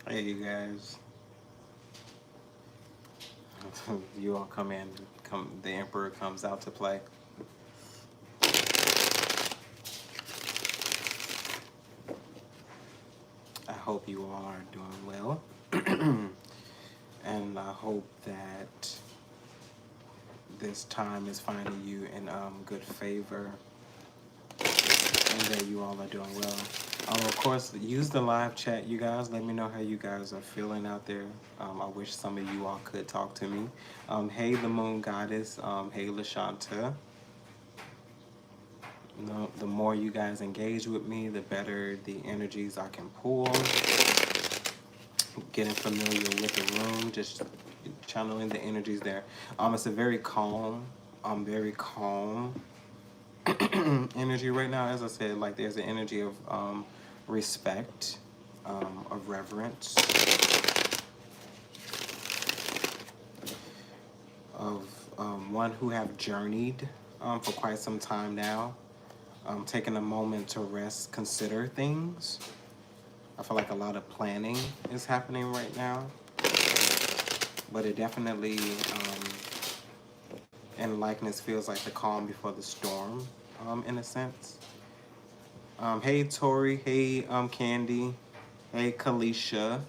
Hey, you guys. You all come in. The Emperor comes out to play. I hope you all are doing well. And I hope that this time is finding you in good favor and that you all are doing well. Of course, use the live chat, you guys. Let me know how you guys are feeling out there. I wish some of you all could talk to me. Hey, the Moon Goddess. Hey, LaShanta. You know, the more you guys engage with me, the better the energies I can pull. Getting familiar with the room, just channeling the energies there. It's a very calm, very calm energy right now. As I said, like there's an energy of respect, of reverence, of one who have journeyed for quite some time now, taking a moment to rest, consider things. I feel like a lot of planning is happening right now, but it definitely, in likeness, feels like the calm before the storm, in a sense. Hey, Tori. Hey, Candy. Hey, Kalisha.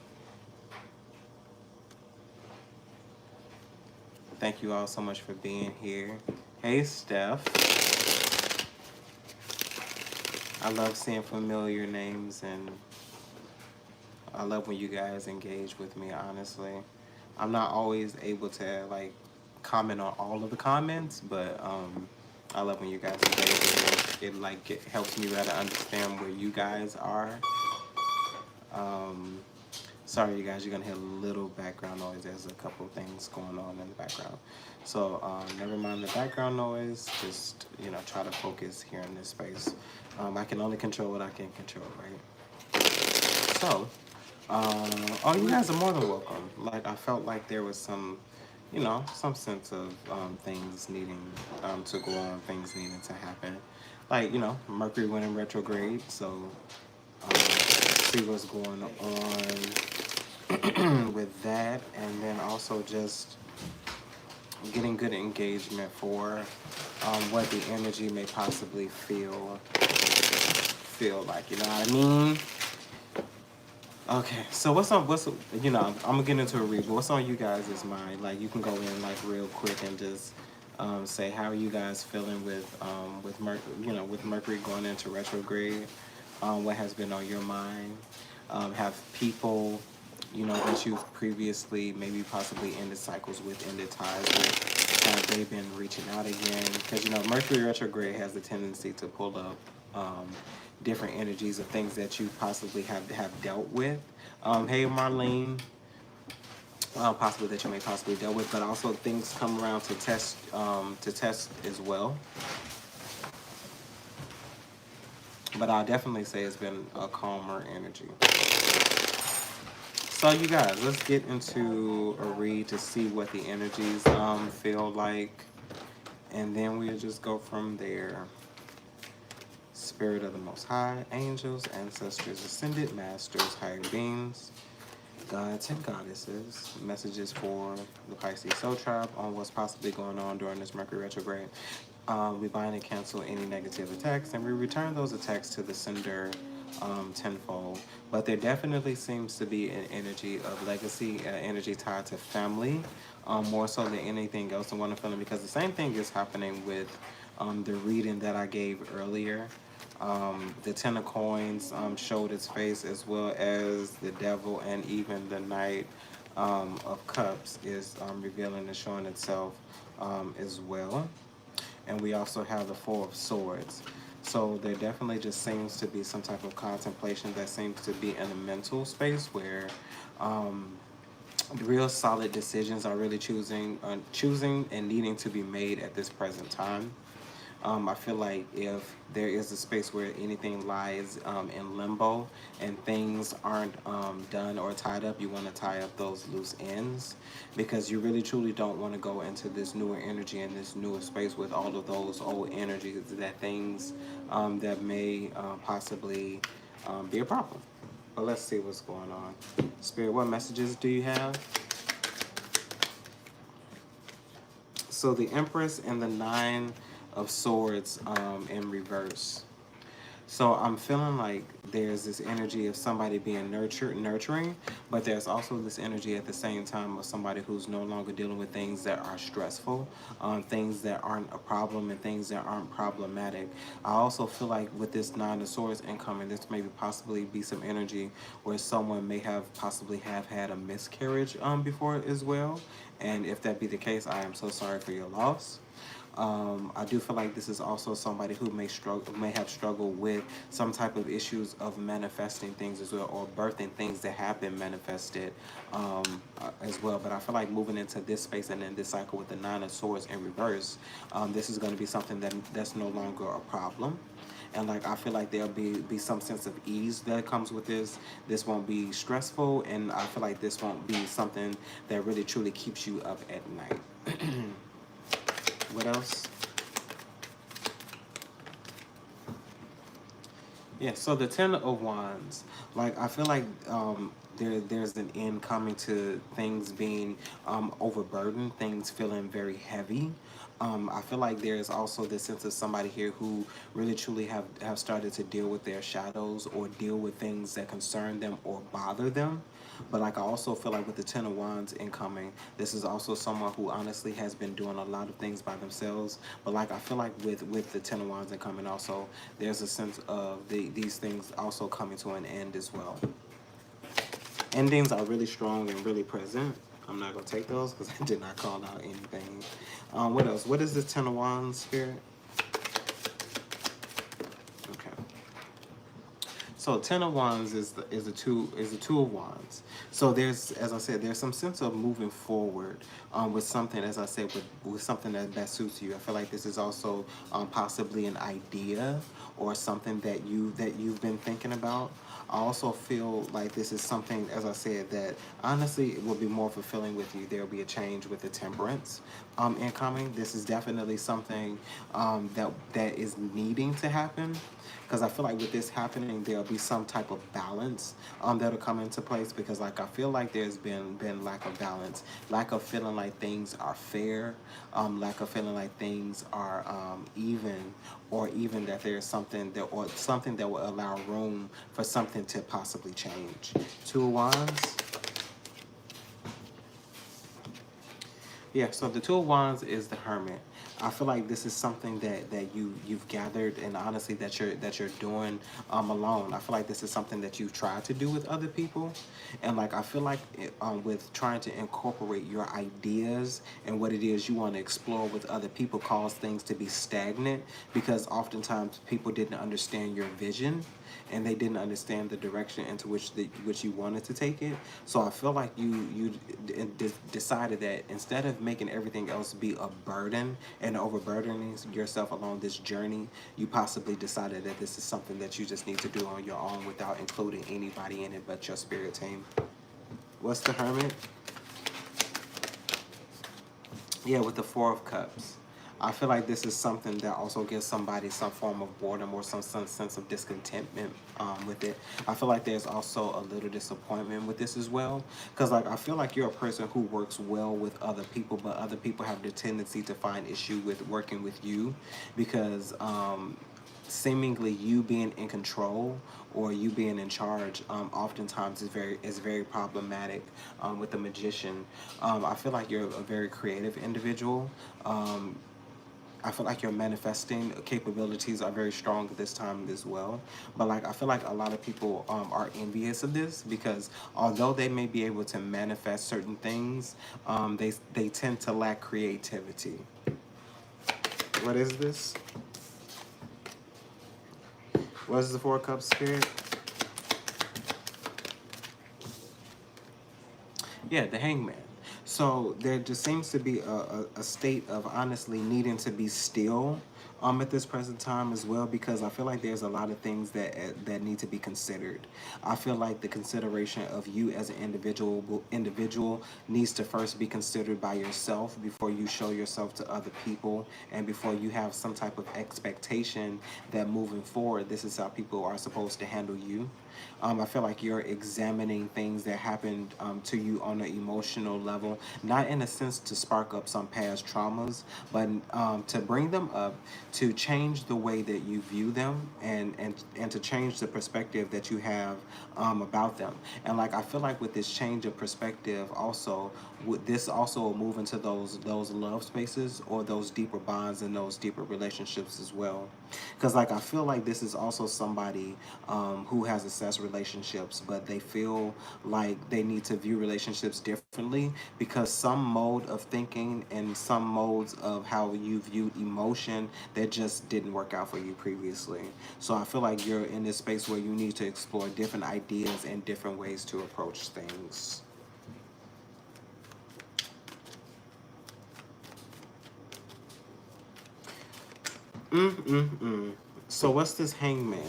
Thank you all so much for being here. Hey, Steph. I love seeing familiar names, and I love when you guys engage with me, honestly. I'm not always able to, like, comment on all of the comments, but I love when you guys engage with me. It helps me better understand where you guys are. Sorry, you guys, you're going to hear a little background noise. There's a couple of things going on in the background. So never mind the background noise. Just, you know, try to focus here in this space. I can only control what I can control, right? So, oh, you guys are more than welcome. Like, I felt like there was some, you know, some sense of things needing to go on, things needing to happen. Like, you know, Mercury went in retrograde, so see what's going on with that, and then also just getting good engagement for what the energy may possibly feel like, you know what I mean? Okay, so what's you know, I'm gonna get into a read, but what's on you guys' mind? Like, you can go in like real quick and just say how are you guys feeling with Mercury going into retrograde. What has been on your mind? Have people, you know, that you've previously maybe possibly ended cycles with, ended ties with, have they been reaching out again? Because, you know, Mercury retrograde has the tendency to pull up different energies of things that you possibly have dealt with. Hey, Marlene. Possibly that you may possibly deal with, but also things come around to test as well. But I'll definitely say it's been a calmer energy. So you guys, let's get into a read to see what the energies feel like, and then we'll just go from there. Spirit of the Most High, angels, ancestors, ascended masters, higher beings, gods and goddesses, messages for the Pisces Soul Tribe on what's possibly going on during this Mercury retrograde. We bind and cancel any negative attacks, and we return those attacks to the sender tenfold. But there definitely seems to be an energy of legacy, energy tied to family, more so than anything else in what I'm feeling, because the same thing is happening with the reading that I gave earlier. The Ten of Coins showed its face, as well as the Devil, and even the Knight of Cups is revealing and showing itself as well. And we also have the Four of Swords. So there definitely just seems to be some type of contemplation that seems to be in a mental space where real solid decisions are really choosing and needing to be made at this present time. I feel like if there is a space where anything lies in limbo and things aren't done or tied up, you want to tie up those loose ends, because you really truly don't want to go into this newer energy and this newer space with all of those old energies, that things that may possibly be a problem. But let's see what's going on. Spirit, what messages do you have? So the Empress and the Nine of Swords in reverse. So I'm feeling like there's this energy of somebody being nurturing, but there's also this energy at the same time of somebody who's no longer dealing with things that are stressful, things that aren't a problem, and things that aren't problematic. I also feel like with this Nine of Swords incoming, this may possibly be some energy where someone may have possibly have had a miscarriage before as well. And if that be the case, I am so sorry for your loss. I do feel like this is also somebody who may have struggled with some type of issues of manifesting things as well, or birthing things that have been manifested as well. But I feel like moving into this space and in this cycle with the Nine of Swords in reverse, this is going to be something that's no longer a problem. And like I feel like there'll be some sense of ease that comes with this. This won't be stressful, and I feel like this won't be something that really truly keeps you up at night. What else? Yeah, so the Ten of Wands. Like, I feel like there's an end coming to things being overburdened, things feeling very heavy. I feel like there's also this sense of somebody here who really truly have started to deal with their shadows, or deal with things that concern them or bother them. But like I also feel like with the Ten of Wands incoming, this is also someone who honestly has been doing a lot of things by themselves. But like I feel like with the Ten of Wands incoming also, there's a sense of these things also coming to an end as well. Endings are really strong and really present. I'm not going to take those because I did not call out anything. What else? What is this Ten of Wands, Spirit? Okay. So Ten of Wands is the two of Wands. So there's, as I said, there's some sense of moving forward with something, as I said, with something that suits you. I feel like this is also possibly an idea or something that you've been thinking about. I also feel like this is something, as I said, that honestly it will be more fulfilling with you. There will be a change with the Temperance incoming. This is definitely something that is needing to happen. Because I feel like with this happening, there'll be some type of balance that'll come into place. Because like I feel like there's been lack of balance, lack of feeling like things are fair, lack of feeling like things are even, or even that there's something that will allow room for something to possibly change. Two of Wands. Yeah, so the Two of Wands is the Hermit. I feel like this is something that you've gathered, and honestly that you're doing alone. I feel like this is something that you've tried to do with other people, and like I feel like with trying to incorporate your ideas and what it is you want to explore with other people cause things to be stagnant, because oftentimes people didn't understand your vision and they didn't understand the direction into which you wanted to take it. So I feel like you decided that instead of making everything else be a burden and overburdening yourself along this journey, you possibly decided that this is something that you just need to do on your own without including anybody in it but your spirit team. What's the Hermit? Yeah, with the Four of Cups. I feel like this is something that also gives somebody some form of boredom or some sense of discontentment with it. I feel like there's also a little disappointment with this as well. Because like I feel like you're a person who works well with other people, but other people have the tendency to find issue with working with you because seemingly you being in control or you being in charge, oftentimes is very problematic. With the Magician, I feel like you're a very creative individual. I feel like your manifesting capabilities are very strong at this time as well. But like I feel like a lot of people are envious of this, because although they may be able to manifest certain things, they tend to lack creativity. What is this? What is the Four of Cups, Spirit? Yeah, the Hangman. So there just seems to be a state of honestly needing to be still at this present time as well, because I feel like there's a lot of things that need to be considered. I feel like the consideration of you as an individual needs to first be considered by yourself before you show yourself to other people, and before you have some type of expectation that moving forward, this is how people are supposed to handle you. I feel like you're examining things that happened to you on an emotional level, not in a sense to spark up some past traumas, but to bring them up, to change the way that you view them, and to change the perspective that you have about them. And like I feel like with this change of perspective, also with this also will move into those love spaces, or those deeper bonds and those deeper relationships as well. Because like I feel like this is also somebody who has assessed relationships, but they feel like they need to view relationships differently, because some mode of thinking and some modes of how you viewed emotion that just didn't work out for you previously. So I feel like you're in this space where you need to explore different ideas and different ways to approach things. So what's this Hangman?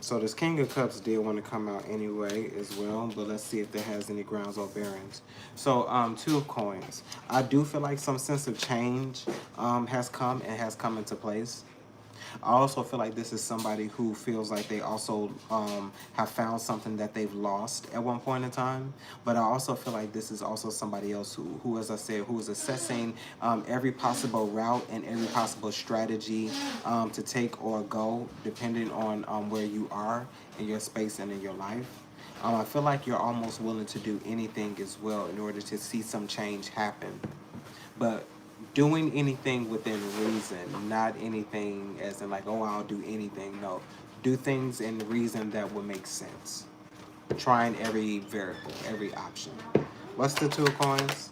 So this King of Cups did want to come out anyway as well, but let's see if that has any grounds or bearings. So Two of Coins. I do feel like some sense of change has come and has come into place. I also feel like this is somebody who feels like they also have found something that they've lost at one point in time. But I also feel like this is also somebody else who as I said, who is assessing every possible route and every possible strategy to take or go, depending on where you are in your space and in your life. I feel like you're almost willing to do anything as well in order to see some change happen. But doing anything within reason, not anything as in like, oh, I'll do anything. No, do things in reason that would make sense. Trying every variable, every option. What's the Two of Coins?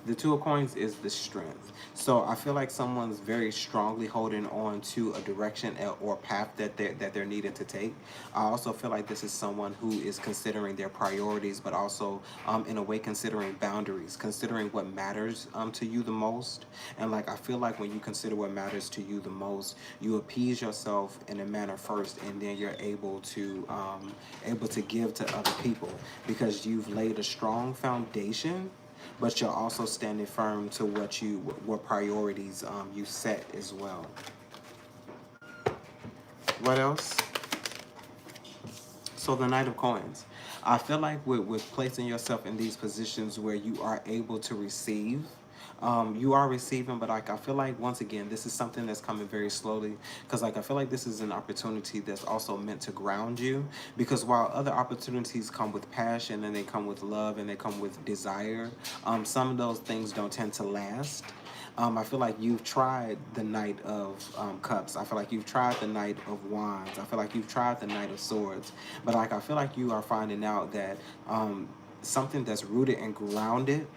The Two of Coins is the strength. So I feel like someone's very strongly holding on to a direction or path that they're needed to take. I also feel like this is someone who is considering their priorities, but also in a way considering boundaries, considering what matters to you the most. And like I feel like when you consider what matters to you the most, you appease yourself in a manner first, and then you're able to give to other people, because you've laid a strong foundation, but you're also standing firm to what priorities you set as well. What else? So the Knight of Coins. I feel like with placing yourself in these positions where you are able to receive, you are receiving, but like I feel like once again this is something that's coming very slowly, because like I feel like this is an opportunity that's also meant to ground you, because while other opportunities come with passion and they come with love and they come with desire, some of those things don't tend to last. I feel like you've tried the Knight of Cups. I feel like you've tried the Knight of Wands. I feel like you've tried the Knight of Swords. But like I feel like you are finding out that something that's rooted and grounded,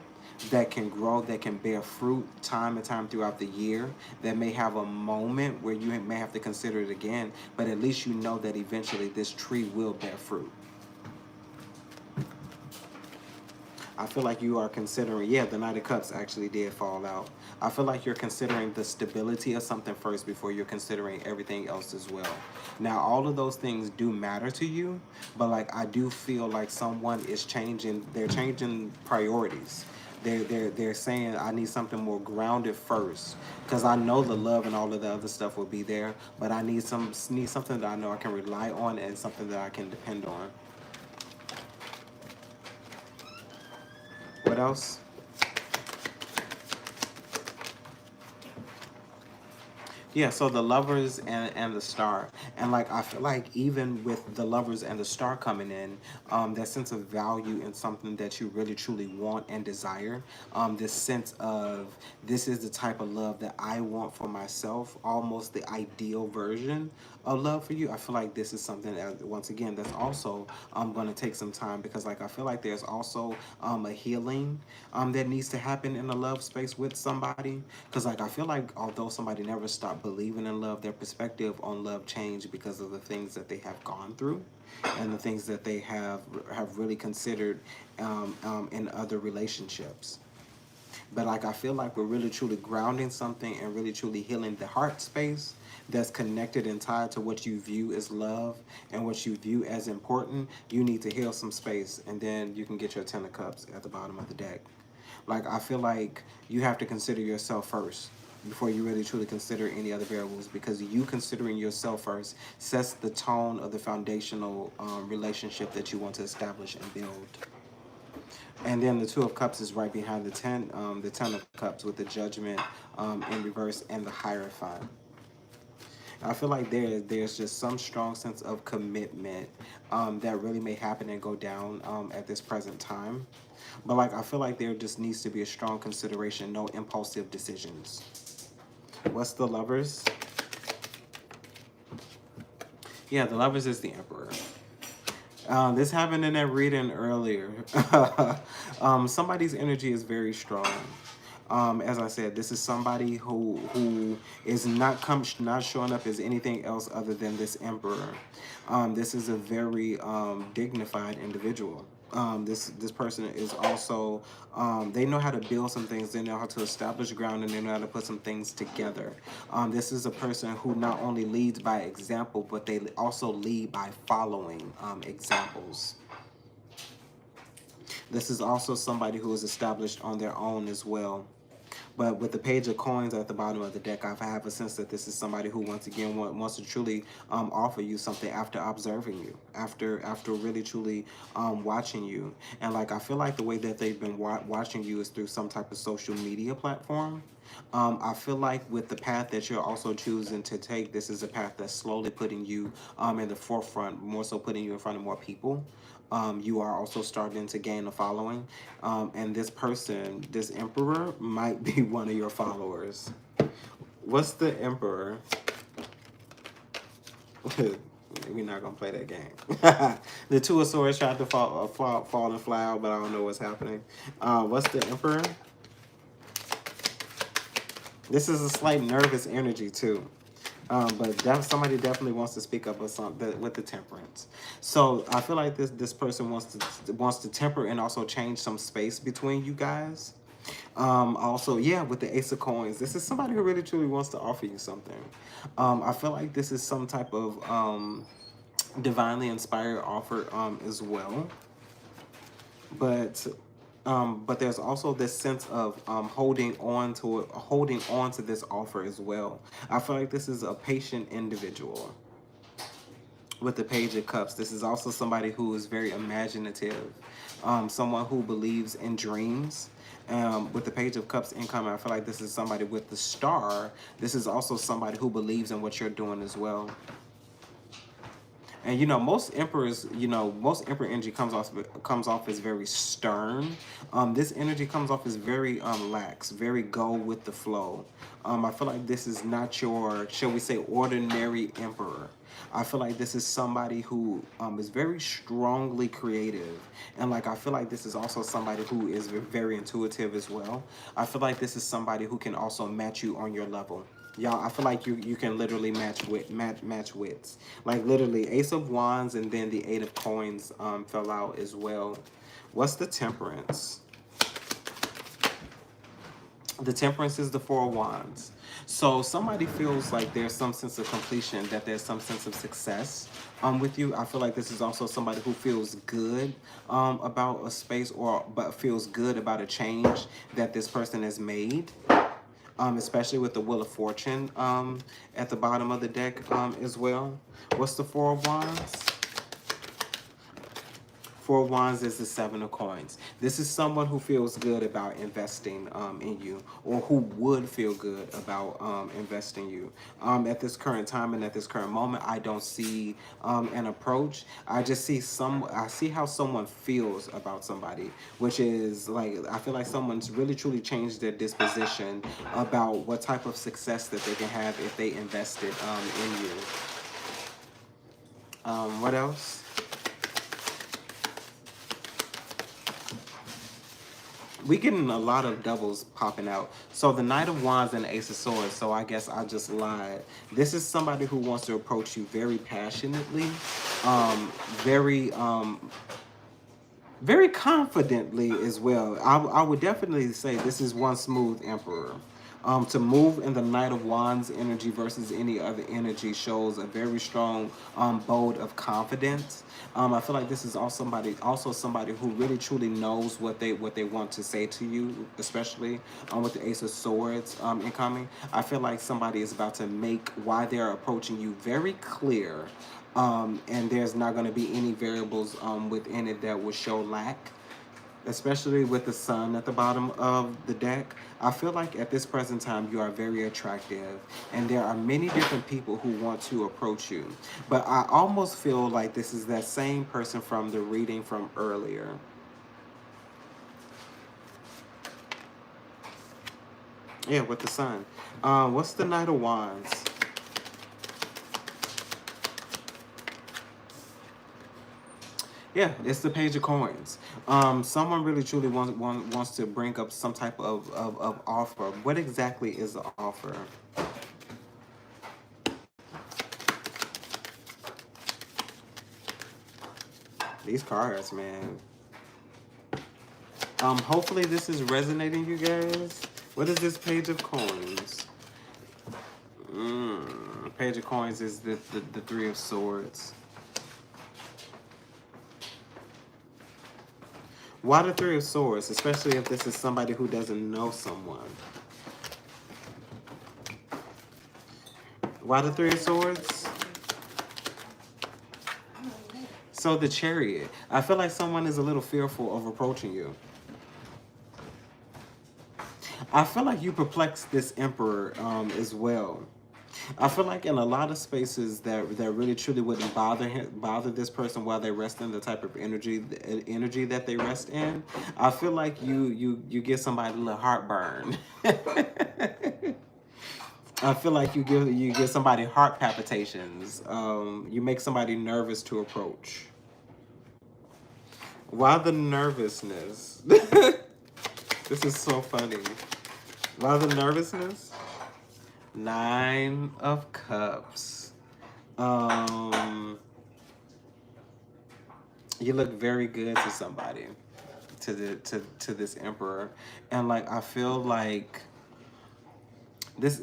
that can grow, that can bear fruit time and time throughout the year, that may have a moment where you may have to consider it again, but at least you know that eventually this tree will bear fruit. I feel like you are considering, yeah, the Knight of Cups actually did fall out. I feel like you're considering the stability of something first before you're considering everything else as well. Now, all of those things do matter to you, but like I do feel like someone is changing, they're changing priorities. They're saying I need something more grounded first, because I know the love and all of the other stuff will be there, but I need something that I know I can rely on and something that I can depend on. What else? Yeah, so the lovers and the star. And like I feel like even with the lovers and the star coming in, that sense of value in something that you really truly want and desire, this sense of this is the type of love that I want for myself, almost the ideal version of love for you. I feel like this is something that, once again, that's also going to take some time, because like I feel like there's also a healing that needs to happen in the love space with somebody, because like I feel like although somebody never stopped believing in love, their perspective on love changed because of the things that they have gone through and the things that they have really considered in other relationships. But like I feel like we're really truly grounding something and really truly healing the heart space that's connected and tied to what you view as love and what you view as important. You need to heal some space, and then you can get your 10 of Cups at the bottom of the deck. Like I feel like you have to consider yourself first before you really truly consider any other variables, because you considering yourself first sets the tone of the foundational relationship that you want to establish and build. And then the 2 of Cups is right behind the 10 of Cups with the Judgment in reverse and the Hierophant. I feel like there's just some strong sense of commitment that really may happen and go down at this present time. But like I feel like there just needs to be a strong consideration, no impulsive decisions. What's the Lovers? Yeah, the Lovers is the Emperor. This happened in that reading earlier. Somebody's energy is very strong. As I said, this is somebody who is not showing up as anything else other than this Emperor. This is a very dignified individual. This person is also, they know how to build some things, they know how to establish ground, and they know how to put some things together. This is a person who not only leads by example, but they also lead by following examples. This is also somebody who is established on their own as well. But with the Page of Coins at the bottom of the deck, I have a sense that this is somebody who, once again, wants to truly offer you something after observing you, after really truly watching you. And like I feel like the way that they've been watching you is through some type of social media platform. I feel like with the path that you're also choosing to take, this is a path that's slowly putting you in the forefront, more so putting you in front of more people. You are also starting to gain a following. And this person, this Emperor, might be one of your followers. What's the Emperor? We're not going to play that game. The 2 of Swords tried to fall and fly out, but I don't know what's happening. What's the Emperor? This is a slight nervous energy, too. But somebody definitely wants to speak up with something with the Temperance. So I feel like this person wants to temper and also change some space between you guys. Also, yeah, with the Ace of Coins, this is somebody who really truly wants to offer you something. I feel like this is some type of divinely inspired offer as well. But there's also this sense of holding on to this offer as well. I feel like this is a patient individual. With the Page of Cups, this is also somebody who is very imaginative, someone who believes in dreams. With the Page of Cups incoming, I feel like this is somebody with the Star. This is also somebody who believes in what you're doing as well. And most emperors, most emperor energy comes off as very stern. This energy comes off as very lax, very go with the flow. I feel like this is not your, shall we say, ordinary emperor. I feel like this is somebody who is very strongly creative. And like I feel like this is also somebody who is very intuitive as well. I feel like this is somebody who can also match you on your level. Y'all, I feel like you can literally match wits. Like literally, Ace of Wands and then the 8 of Coins fell out as well. What's the Temperance? The Temperance is the 4 of Wands. So somebody feels like there's some sense of completion, that there's some sense of success with you. I feel like this is also somebody who feels good about a space, but feels good about a change that this person has made. Especially with the Wheel of Fortune at the bottom of the deck as well. What's the 4 of Wands? Four of Wands is the Seven of Coins. This is someone who feels good about investing in you, or who would feel good about investing in you. At this current time and at this current moment, I don't see an approach. I just see I see how someone feels about somebody, which is like, I feel like someone's really truly changed their disposition about what type of success that they can have if they invested in you. What else? We getting a lot of doubles popping out. So the Knight of Wands and Ace of Swords. So I guess I just lied. This is somebody who wants to approach you very passionately, very very confidently as well. I would definitely say this is one smooth emperor. To move in the Knight of Wands energy versus any other energy shows a very strong bold of confidence. I feel like this is also somebody who really truly knows what they want to say to you, especially with the Ace of Swords incoming. I feel like somebody is about to make why they're approaching you very clear, and there's not going to be any variables within it that will show lack. Especially with the sun at the bottom of the deck, I feel like at this present time you are very attractive, and there are many different people who want to approach you. But I almost feel like this is that same person from the reading from earlier. Yeah, with the sun. What's the Knight of Wands? Yeah, it's the Page of Coins. Someone really truly wants to bring up some type of offer. What exactly is the offer? These cards, man. Hopefully this is resonating, you guys. What is this Page of Coins? Page of Coins is the Three of Swords. Why the Three of Swords, especially if this is somebody who doesn't know someone? Why the Three of Swords? So the Chariot. I feel like someone is a little fearful of approaching you. I feel like you perplex this Emperor as well. I feel like in a lot of spaces that really truly wouldn't bother this person while they rest in the type of energy that they rest in. I feel like you give somebody a little heartburn. I feel like you give somebody heart palpitations. You make somebody nervous to approach. Why the nervousness? This is so funny. Why the nervousness? Nine of Cups. You look very good to somebody, to this Emperor, and like I feel like this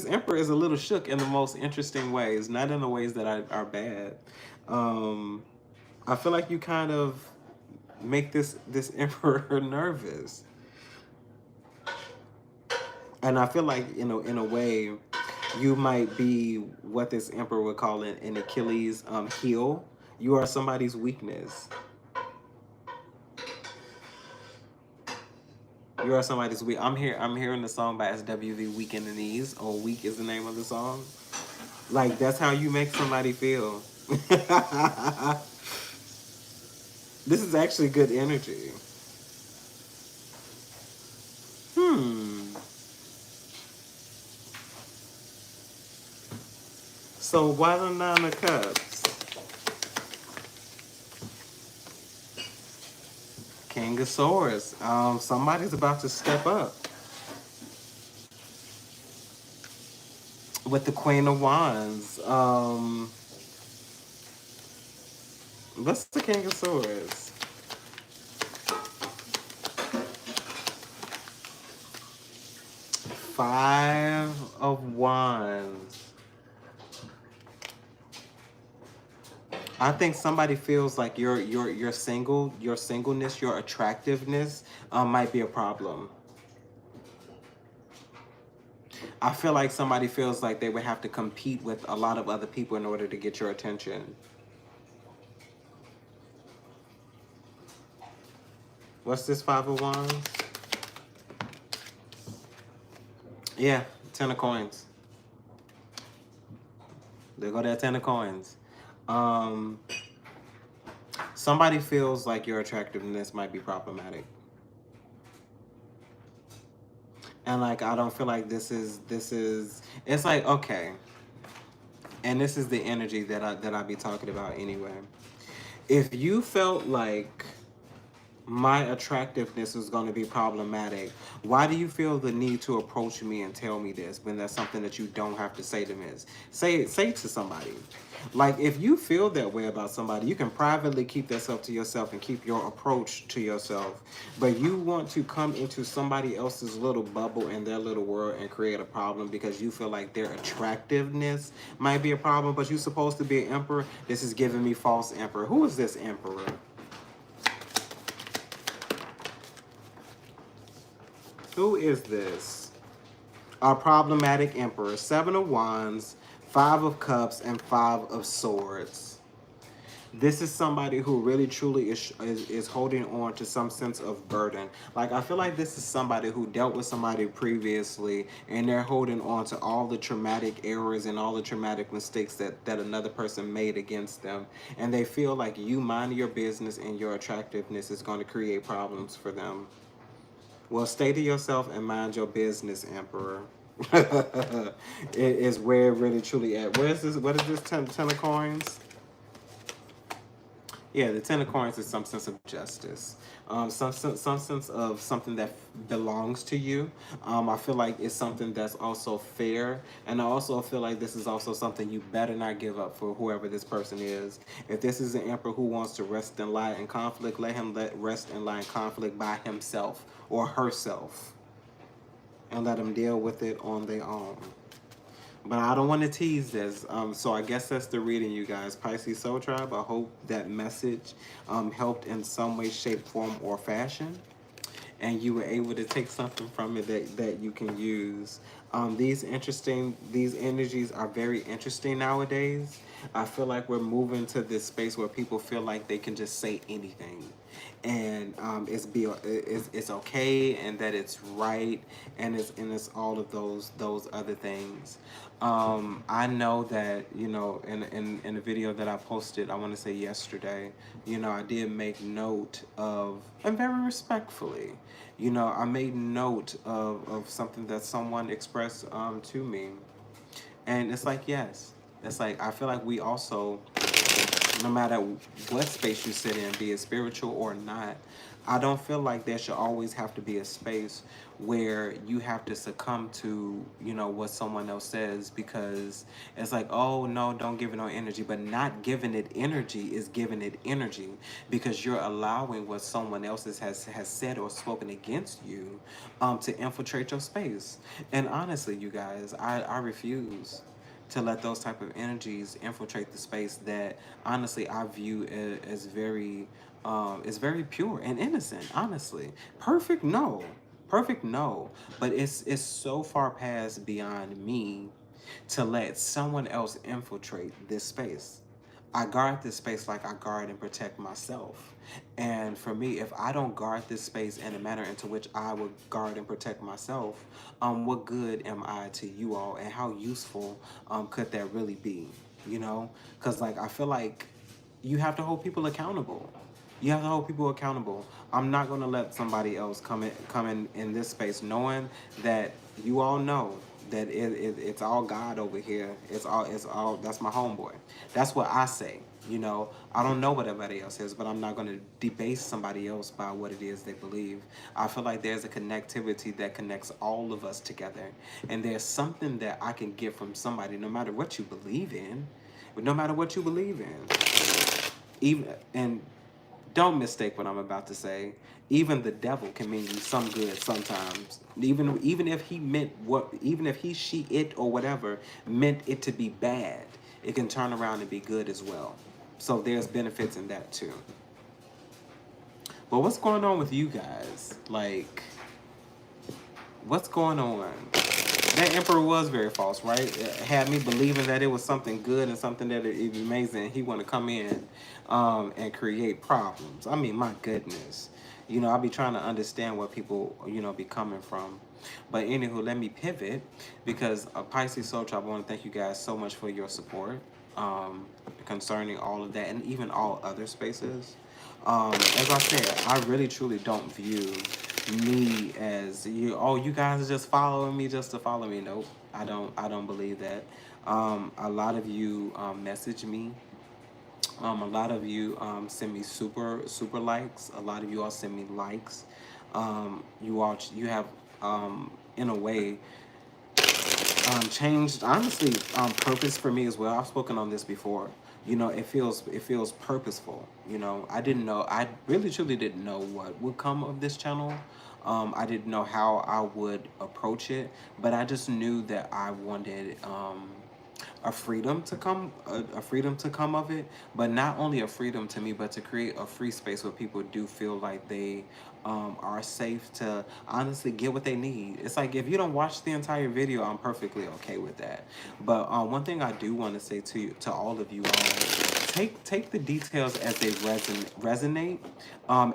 Emperor is a little shook in the most interesting ways, not in the ways that are bad. I feel like you kind of make this Emperor nervous. And I feel like, in a way, you might be what this Emperor would call an Achilles heel. You are somebody's weakness. You are somebody's weak. I'm hearing the song by SWV, Weak in the Knees, or Weak is the name of the song. Like, that's how you make somebody feel. This is actually good energy. So why the Nine of Cups? King of Swords. Somebody's about to step up. With the Queen of Wands. What's the King of Swords? Five of Wands. I think somebody feels like you're single, your singleness, your attractiveness might be a problem. I feel like somebody feels like they would have to compete with a lot of other people in order to get your attention. What's this 5 of Wands? Yeah, 10 of Coins. There go that 10 of Coins. Somebody feels like your attractiveness might be problematic. And like, I don't feel like this is, it's like, okay. And this is the energy that I be talking about anyway. If you felt like my attractiveness is going to be problematic, why do you feel the need to approach me and tell me this when that's something that you don't have to say to me? Say to somebody. Like, if you feel that way about somebody, you can privately keep that stuff to yourself and keep your approach to yourself. But you want to come into somebody else's little bubble in their little world and create a problem because you feel like their attractiveness might be a problem, but you're supposed to be an emperor. This is giving me false emperor. Who is this emperor? Who is this? A problematic emperor. 7 of Wands, 5 of Cups, and 5 of Swords. This is somebody who really truly is holding on to some sense of burden. Like, I feel like this is somebody who dealt with somebody previously and they're holding on to all the traumatic errors and all the traumatic mistakes that another person made against them. And they feel like you minding your business and your attractiveness is going to create problems for them. Well, stay to yourself and mind your business, Emperor. It is where it really truly at. Where is this? What is this? 10 of Coins? Yeah, the 10 of Coins is some sense of justice. Some sense of something that belongs to you. I feel like it's something that's also fair. And I also feel like this is also something you better not give up for whoever this person is. If this is an emperor who wants to rest and lie in conflict, let him rest and lie in conflict by himself or herself. And let them deal with it on their own. But I don't want to tease this. So I guess that's the reading, you guys. Pisces Soul Tribe, I hope that message helped in some way, shape, form, or fashion. And you were able to take something from it that you can use. These energies are very interesting nowadays. I feel like we're moving to this space where people feel like they can just say anything. And it's okay, and that it's right, and it's all of those other things. I know that, you know, in the video that I posted, I want to say yesterday, you know, I did make note of, and very respectfully, you know, I made note of something that someone expressed to me, and it's like, yes, it's like, I feel like we also, no matter what space you sit in, be it spiritual or not, I don't feel like there should always have to be a space where you have to succumb to, you know, what someone else says, because it's like, oh no, don't give it no energy. But not giving it energy is giving it energy, because you're allowing what someone else has said or spoken against you to infiltrate your space. And honestly, you guys, I refuse to let those type of energies infiltrate the space that honestly I view as very is very pure and innocent. Honestly, perfect no, but it's so far past beyond me to let someone else infiltrate this space. I guard this space like I guard and protect myself. And for me, if I don't guard this space in a manner into which I would guard and protect myself, what good am I to you all, and how useful could that really be? You know, because like I feel like you have to hold people accountable. You have to hold people accountable. I'm not going to let somebody else come in this space knowing that you all know that it's all God over here. It's all that's my homeboy. That's what I say. You know, I don't know what everybody else is, but I'm not going to debase somebody else by what it is they believe. I feel like there's a connectivity that connects all of us together. And there's something that I can get from somebody, no matter what you believe in. No matter what you believe in. Even, and don't mistake what I'm about to say. Even the devil can mean you some good sometimes. Even if he meant even if he, she, it, or whatever meant it to be bad, it can turn around and be good as well. So there's benefits in that too. But what's going on with you guys? Like, what's going on? That emperor was very false, right? It had me believing that it was something good and something that it was amazing. He want to come in and create problems. I mean, my goodness. You know, I'll be trying to understand where people, you know, be coming from. But anywho, let me pivot because Pisces Soul Tribe, I want to thank you guys so much for your support concerning all of that and even all other spaces. As I said, I really truly don't view me as you. Oh, you guys are just following me just to follow me. Nope, I don't. I don't believe that. A lot of you message me. A lot of you send me super likes. A lot of you all send me likes. You have in a way changed honestly purpose for me as well. I've spoken on this before. You know, it feels purposeful. You know, I didn't know. I really truly didn't know what would come of this channel. I didn't know how I would approach it, but I just knew that I wanted a freedom to come a freedom to come of it, but not only a freedom to me, but to create a free space where people do feel like they are safe to honestly get what they need. It's like if you don't watch the entire video, I'm perfectly okay with that. But one thing I do want to say to you, to all of you all, take the details as they resonate.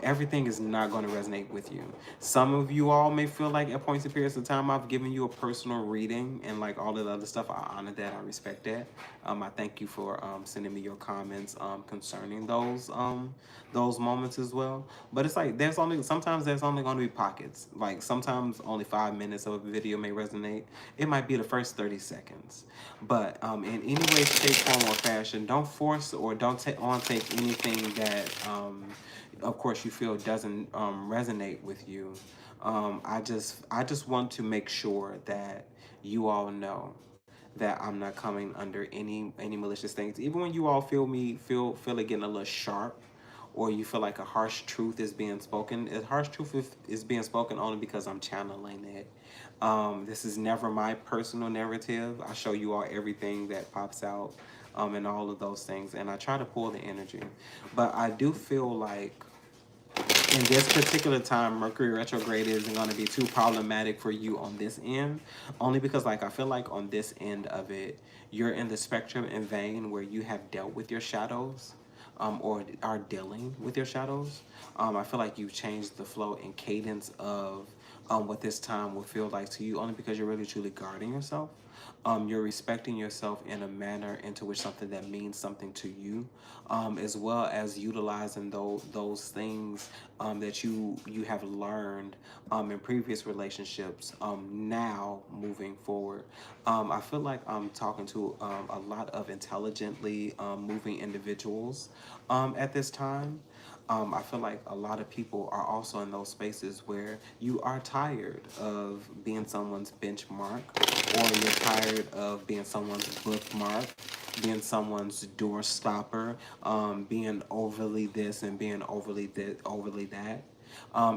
Everything is not going to resonate with you. Some of you all may feel like at points and periods of time I've given you a personal reading and like all of the other stuff. I honor that. I respect that. I thank you for sending me your comments concerning those moments as well. But it's like sometimes there's only going to be pockets. Like sometimes only 5 minutes of a video may resonate. It might be the first 30 seconds. But in any way, shape, form, or fashion, don't force or don't take anything that of course you feel doesn't resonate with you. I just want to make sure that you all know that I'm not coming under any malicious things. Even when you all feel it getting a little sharp, or you feel like a harsh truth is being spoken. A harsh truth is being spoken only because I'm channeling it. This is never my personal narrative. I show you all everything that pops out, and all of those things, and I try to pull the energy. But I do feel like in this particular time, Mercury retrograde isn't going to be too problematic for you on this end, only because like I feel like on this end of it, you're in the spectrum and vein where you have dealt with your shadows, or are dealing with your shadows. I feel like you've changed the flow and cadence of what this time will feel like to you, only because you're really truly guarding yourself. You're respecting yourself in a manner into which something that means something to you, as well as utilizing those things that you have learned in previous relationships. Now moving forward, I feel like I'm talking to a lot of intelligently moving individuals at this time. I feel like a lot of people are also in those spaces where you are tired of being someone's benchmark, or you're tired of being someone's bookmark, being someone's door stopper, being overly this and being overly that.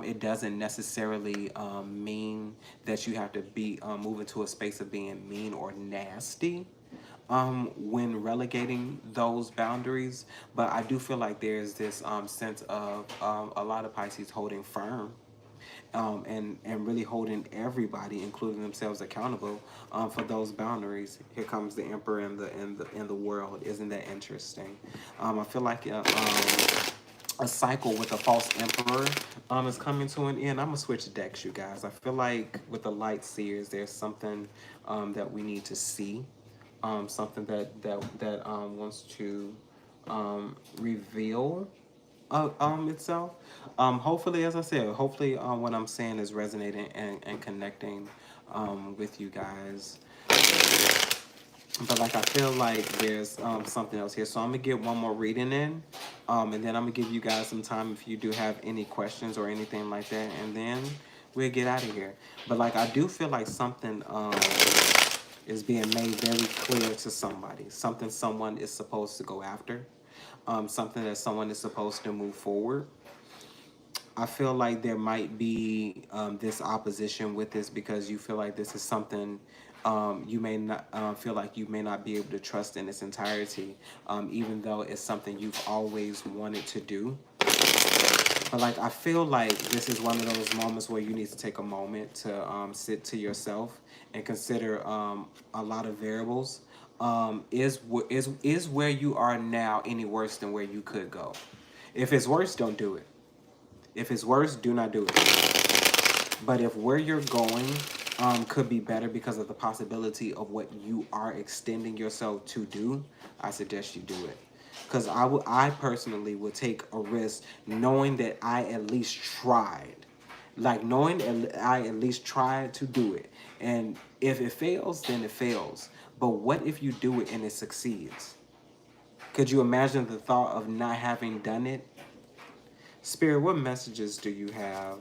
It doesn't necessarily mean that you have to be move into a space of being mean or nasty when relegating those boundaries. But I do feel like there's this sense of a lot of Pisces holding firm, and really holding everybody, including themselves, accountable for those boundaries. Here comes the Emperor in the world. Isn't that interesting? I feel like a cycle with a false emperor is coming to an end. I'm gonna switch decks, you guys. I feel like with the light seers, there's something that we need to see, something that wants to reveal itself. Hopefully, as I said, hopefully what I'm saying is resonating and connecting with you guys. But like I feel like there's something else here, so I'm gonna get one more reading in, and then I'm gonna give you guys some time if you do have any questions or anything like that, and then we'll get out of here. But like I do feel like something is being made very clear to somebody, something someone is supposed to go after, something that someone is supposed to move forward. I feel like there might be this opposition with this because you feel like this is something you may not feel like you may not be able to trust in its entirety, even though it's something you've always wanted to do. But like I feel like this is one of those moments where you need to take a moment to sit to yourself and consider a lot of variables. Is where you are now any worse than where you could go? If it's worse, don't do it. If it's worse, do not do it. But if where you're going could be better because of the possibility of what you are extending yourself to do, I suggest you do it. Because I personally would take a risk knowing that I at least tried. Like knowing that I at least tried to do it. And if it fails, then it fails. But what if you do it and it succeeds? Could you imagine the thought of not having done it? Spirit, what messages do you have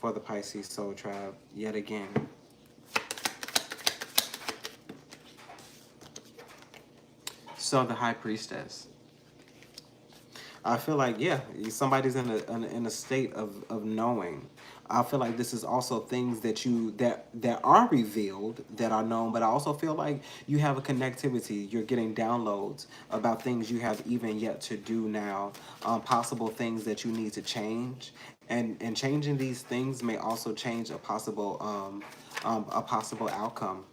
for the Pisces Soul Tribe yet again? So the High Priestess. I feel like, yeah, somebody's in a state of knowing. I feel like this is also things that are revealed, that are known, but I also feel like you have a connectivity. You're getting downloads about things you have even yet to do now, possible things that you need to change, and changing these things may also change a possible outcome.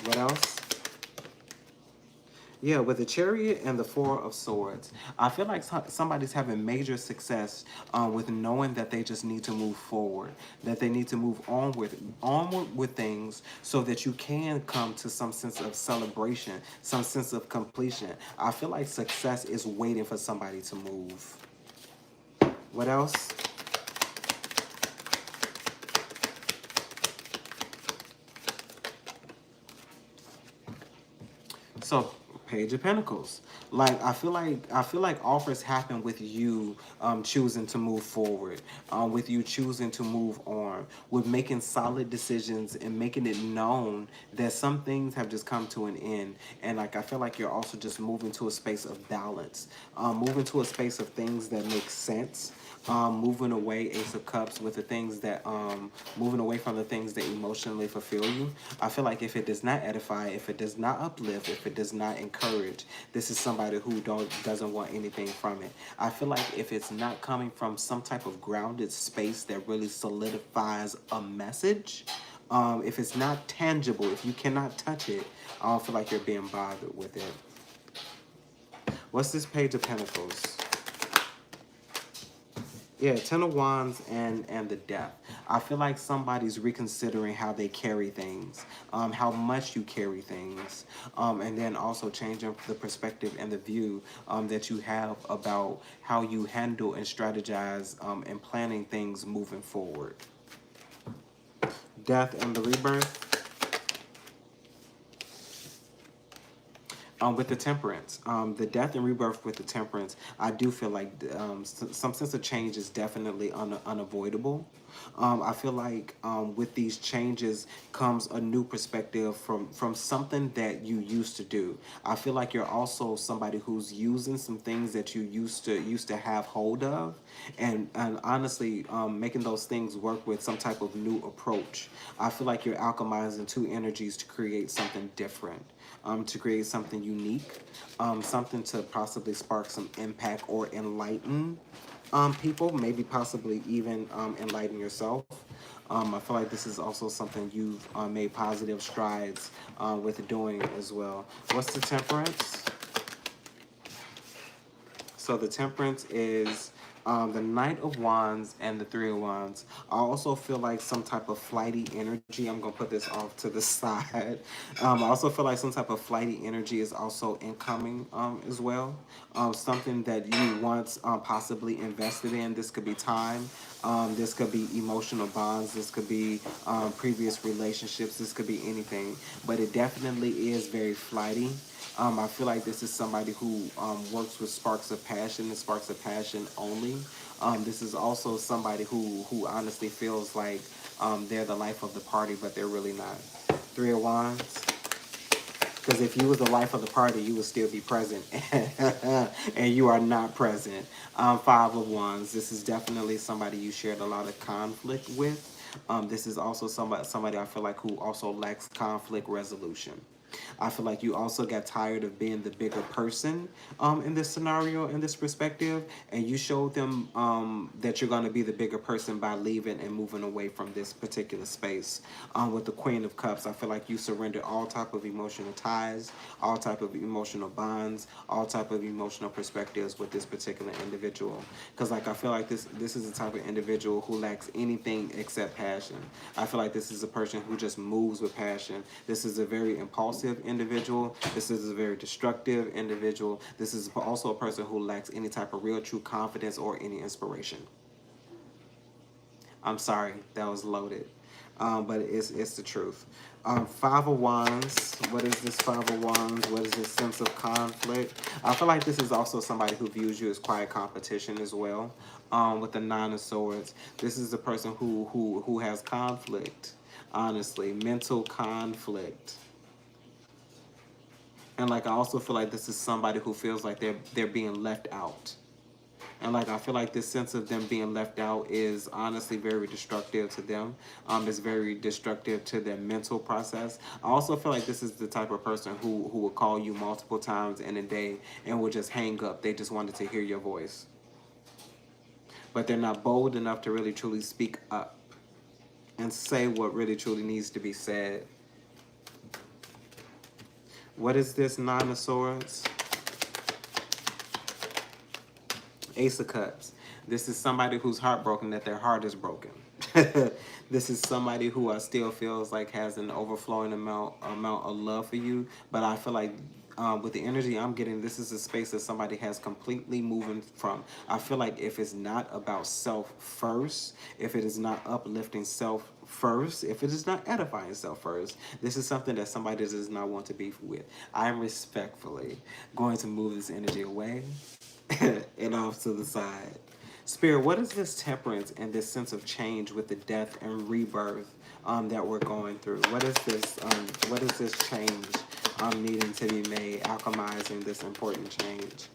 What else? Yeah, with the Chariot and the Four of Swords, I feel like somebody's having major success with knowing that they just need to move forward, that they need to move onward with things, so that you can come to some sense of celebration, some sense of completion. I feel like success is waiting for somebody to move. What else? So, Page of Pentacles. Like I feel like offers happen with you choosing to move forward, with you choosing to move on, with making solid decisions and making it known that some things have just come to an end. And like I feel like you're also just moving to a space of balance, moving to a space of things that make sense. Moving away, Ace of Cups, with the things that moving away from the things that emotionally fulfill you. I feel like if it does not edify, if it does not uplift, if it does not encourage, this is somebody who doesn't want anything from it. I feel like if it's not coming from some type of grounded space that really solidifies a message, if it's not tangible, if you cannot touch it, I don't feel like you're being bothered with it. What's this Page of Pentacles? Yeah, Ten of Wands and the Death. I feel like somebody's reconsidering how they carry things, how much you carry things, and then also changing the perspective and the view that you have about how you handle and strategize and planning things moving forward. Death and the Rebirth. With the Temperance, the Death and Rebirth with the Temperance, I do feel like some sense of change is definitely unavoidable. I feel like with these changes comes a new perspective from something that you used to do. I feel like you're also somebody who's using some things that you used to have hold of, and honestly making those things work with some type of new approach. I feel like you're alchemizing two energies to create something different. To create something unique, something to possibly spark some impact or enlighten people, maybe possibly even enlighten yourself. I feel like this is also something you've made positive strides with doing as well. What's the Temperance? So the Temperance is the Knight of Wands and the Three of Wands. I also feel like some type of flighty energy. I'm going to put this off to the side. I also feel like some type of flighty energy is also incoming as well. Something that you once possibly invested in. This could be time. This could be emotional bonds. This could be previous relationships. This could be anything. But it definitely is very flighty. I feel like this is somebody who works with sparks of passion and sparks of passion only. This is also somebody who honestly feels like they're the life of the party, but they're really not. Three of Wands. Because if you was the life of the party, you would still be present. And you are not present. Five of Wands. This is definitely somebody you shared a lot of conflict with. This is also somebody I feel like who also lacks conflict resolution. I feel like you also got tired of being the bigger person in this scenario, in this perspective, and you showed them that you're going to be the bigger person by leaving and moving away from this particular space. With the Queen of Cups, I feel like you surrendered all type of emotional ties, all type of emotional bonds, all type of emotional perspectives with this particular individual. Because like I feel like this is the type of individual who lacks anything except passion. I feel like this is a person who just moves with passion. This is a very impulsive individual. This is a very destructive individual. This is also a person who lacks any type of real true confidence or any inspiration. I'm sorry, that was loaded. But it's the truth. Five of Wands. What is this Five of Wands? What is this sense of conflict? I feel like this is also somebody who views you as quiet competition as well. With the Nine of Swords, this is the person who has conflict. Honestly, mental conflict. And like I also feel like this is somebody who feels like they're being left out. And like I feel like this sense of them being left out is honestly very destructive to them. It's very destructive to their mental process. I also feel like this is the type of person who will call you multiple times in a day and will just hang up. They just wanted to hear your voice. But they're not bold enough to really truly speak up and say what really truly needs to be said. What is this Nine of Swords? Ace of Cups. This is somebody who's heartbroken that their heart is broken. This is somebody who still feels like has an overflowing amount of love for you. But I feel like with the energy I'm getting, this is a space that somebody has completely moving from. I feel like if it's not about self first, if it is not uplifting self first, if it is not edifying self first, this is something that somebody does not want to be with. I'm respectfully going to move this energy away and off to the side. Spirit, what is this temperance and this sense of change with the death and rebirth that we're going through? What is this? What is this change needing to be made, alchemizing this important change?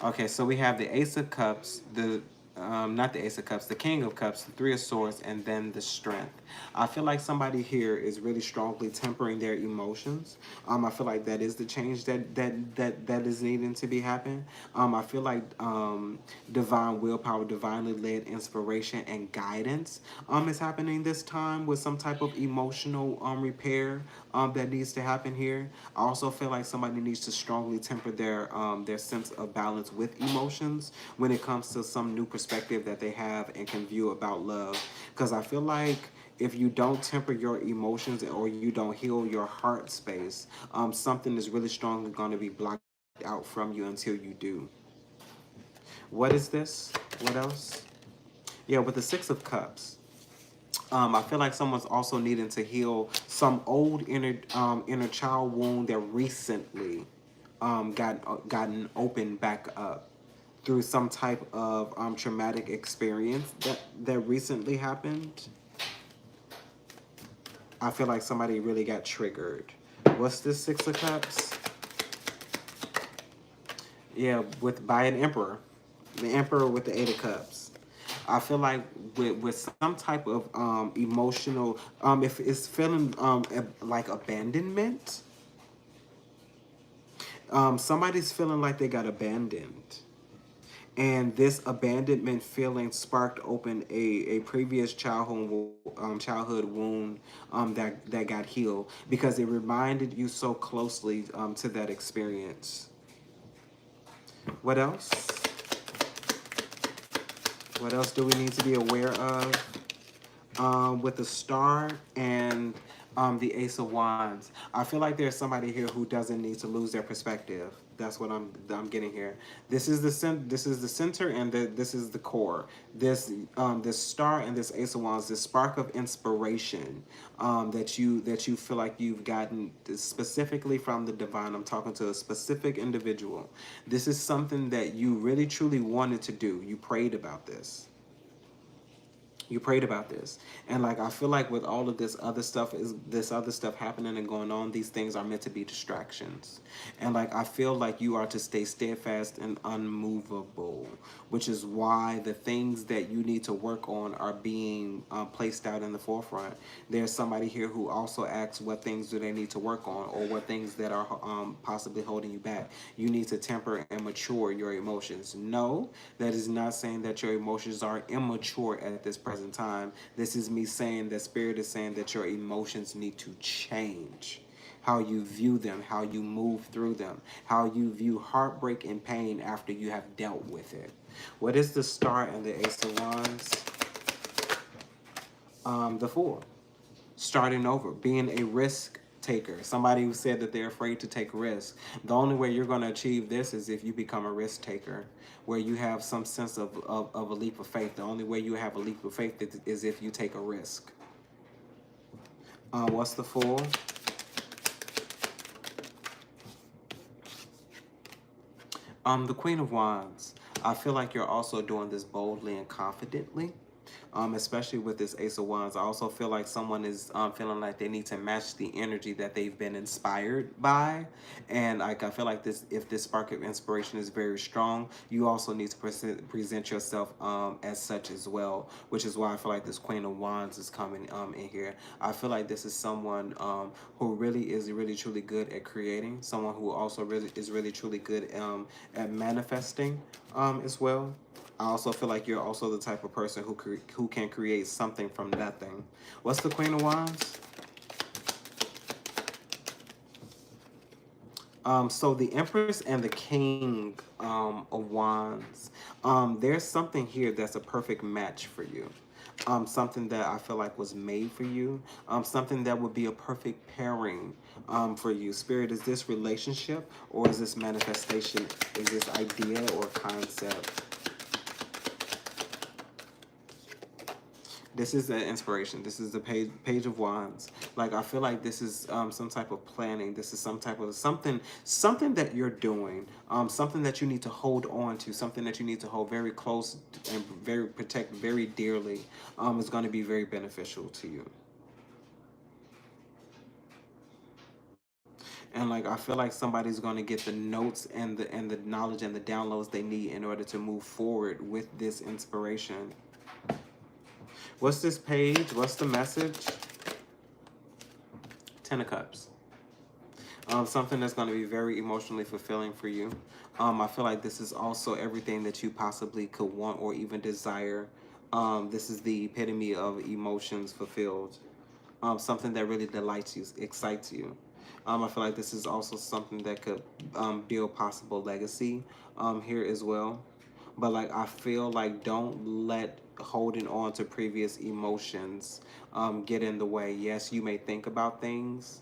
Okay, so we have the Ace of Cups, the not the Ace of Cups, the King of Cups, the Three of Swords, and then the Strength. I feel like somebody here is really strongly tempering their emotions. I feel like that is the change that is needing to be happen. I feel like divine willpower, divinely led inspiration and guidance is happening this time with some type of emotional repair that needs to happen here. I also feel like somebody needs to strongly temper their sense of balance with emotions when it comes to some new perspective that they have and can view about love. Because I feel like if you don't temper your emotions or you don't heal your heart space, something is really strongly going to be blocked out from you until you do. What is this? What else? Yeah, with the Six of Cups. I feel like someone's also needing to heal some old inner child wound that recently gotten opened back up through some type of traumatic experience that recently happened. I feel like somebody really got triggered. What's this Six of Cups? Yeah, by an emperor. The emperor with the Eight of Cups. I feel like with some type of emotional, if it's feeling like abandonment, somebody's feeling like they got abandoned. And this abandonment feeling sparked open a previous childhood wound that got healed because it reminded you so closely to that experience. What else? What else do we need to be aware of? With the Star and the Ace of Wands, I feel like there's somebody here who doesn't need to lose their perspective. That's what I'm getting here. This is the center, and this is the core. This Star and this Ace of Wands, this spark of inspiration that you feel like you've gotten specifically from the divine. I'm talking to a specific individual. This is something that you really truly wanted to do. You prayed about this. You prayed about this. And like I feel like with all of this other stuff happening and going on, these things are meant to be distractions. And like I feel like you are to stay steadfast and unmovable, which is why the things that you need to work on are being placed out in the forefront. There's somebody here who also asks what things do they need to work on, or what things that are possibly holding you back. You need to temper and mature your emotions. No, that is not saying that your emotions are immature at this present time. This is me saying that Spirit is saying that your emotions need to change. How you view them, how you move through them, how you view heartbreak and pain after you have dealt with it. What is the Star and the Ace of Wands? The Four. Starting over, being a risk taker. Somebody who said that they're afraid to take risks. The only way you're going to achieve this is if you become a risk taker, where you have some sense of a leap of faith. The only way you have a leap of faith is if you take a risk. What's the Fool? The Queen of Wands. I feel like you're also doing this boldly and confidently. Especially with this Ace of Wands. I also feel like someone is feeling like they need to match the energy that they've been inspired by. And like I feel like this, if this spark of inspiration is very strong, you also need to present yourself as such as well, which is why I feel like this Queen of Wands is coming in here. I feel like this is someone who really is really truly good at creating, someone who also really truly good at manifesting as well. I also feel like you're also the type of person who can create something from nothing. What's the Queen of Wands? So the Empress and the King of Wands. There's something here that's a perfect match for you. Something that I feel like was made for you. Something that would be a perfect pairing for you. Spirit, is this relationship, or is this manifestation? Is this idea or concept? This is an inspiration. This is the page of Wands. Like I feel like this is some type of planning. This is some type of something that you're doing. Something that you need to hold on to. Something that you need to hold very close and protect very dearly. Is going to be very beneficial to you. And like I feel like somebody's going to get the notes and the knowledge and the downloads they need in order to move forward with this inspiration. What's this page? What's the message? Ten of Cups. Something that's going to be very emotionally fulfilling for you. I feel like this is also everything that you possibly could want or even desire. This is the epitome of emotions fulfilled. Something that really delights you, excites you. I feel like this is also something that could build possible legacy here as well. But like I feel like don't let holding on to previous emotions get in the way. Yes, you may think about things.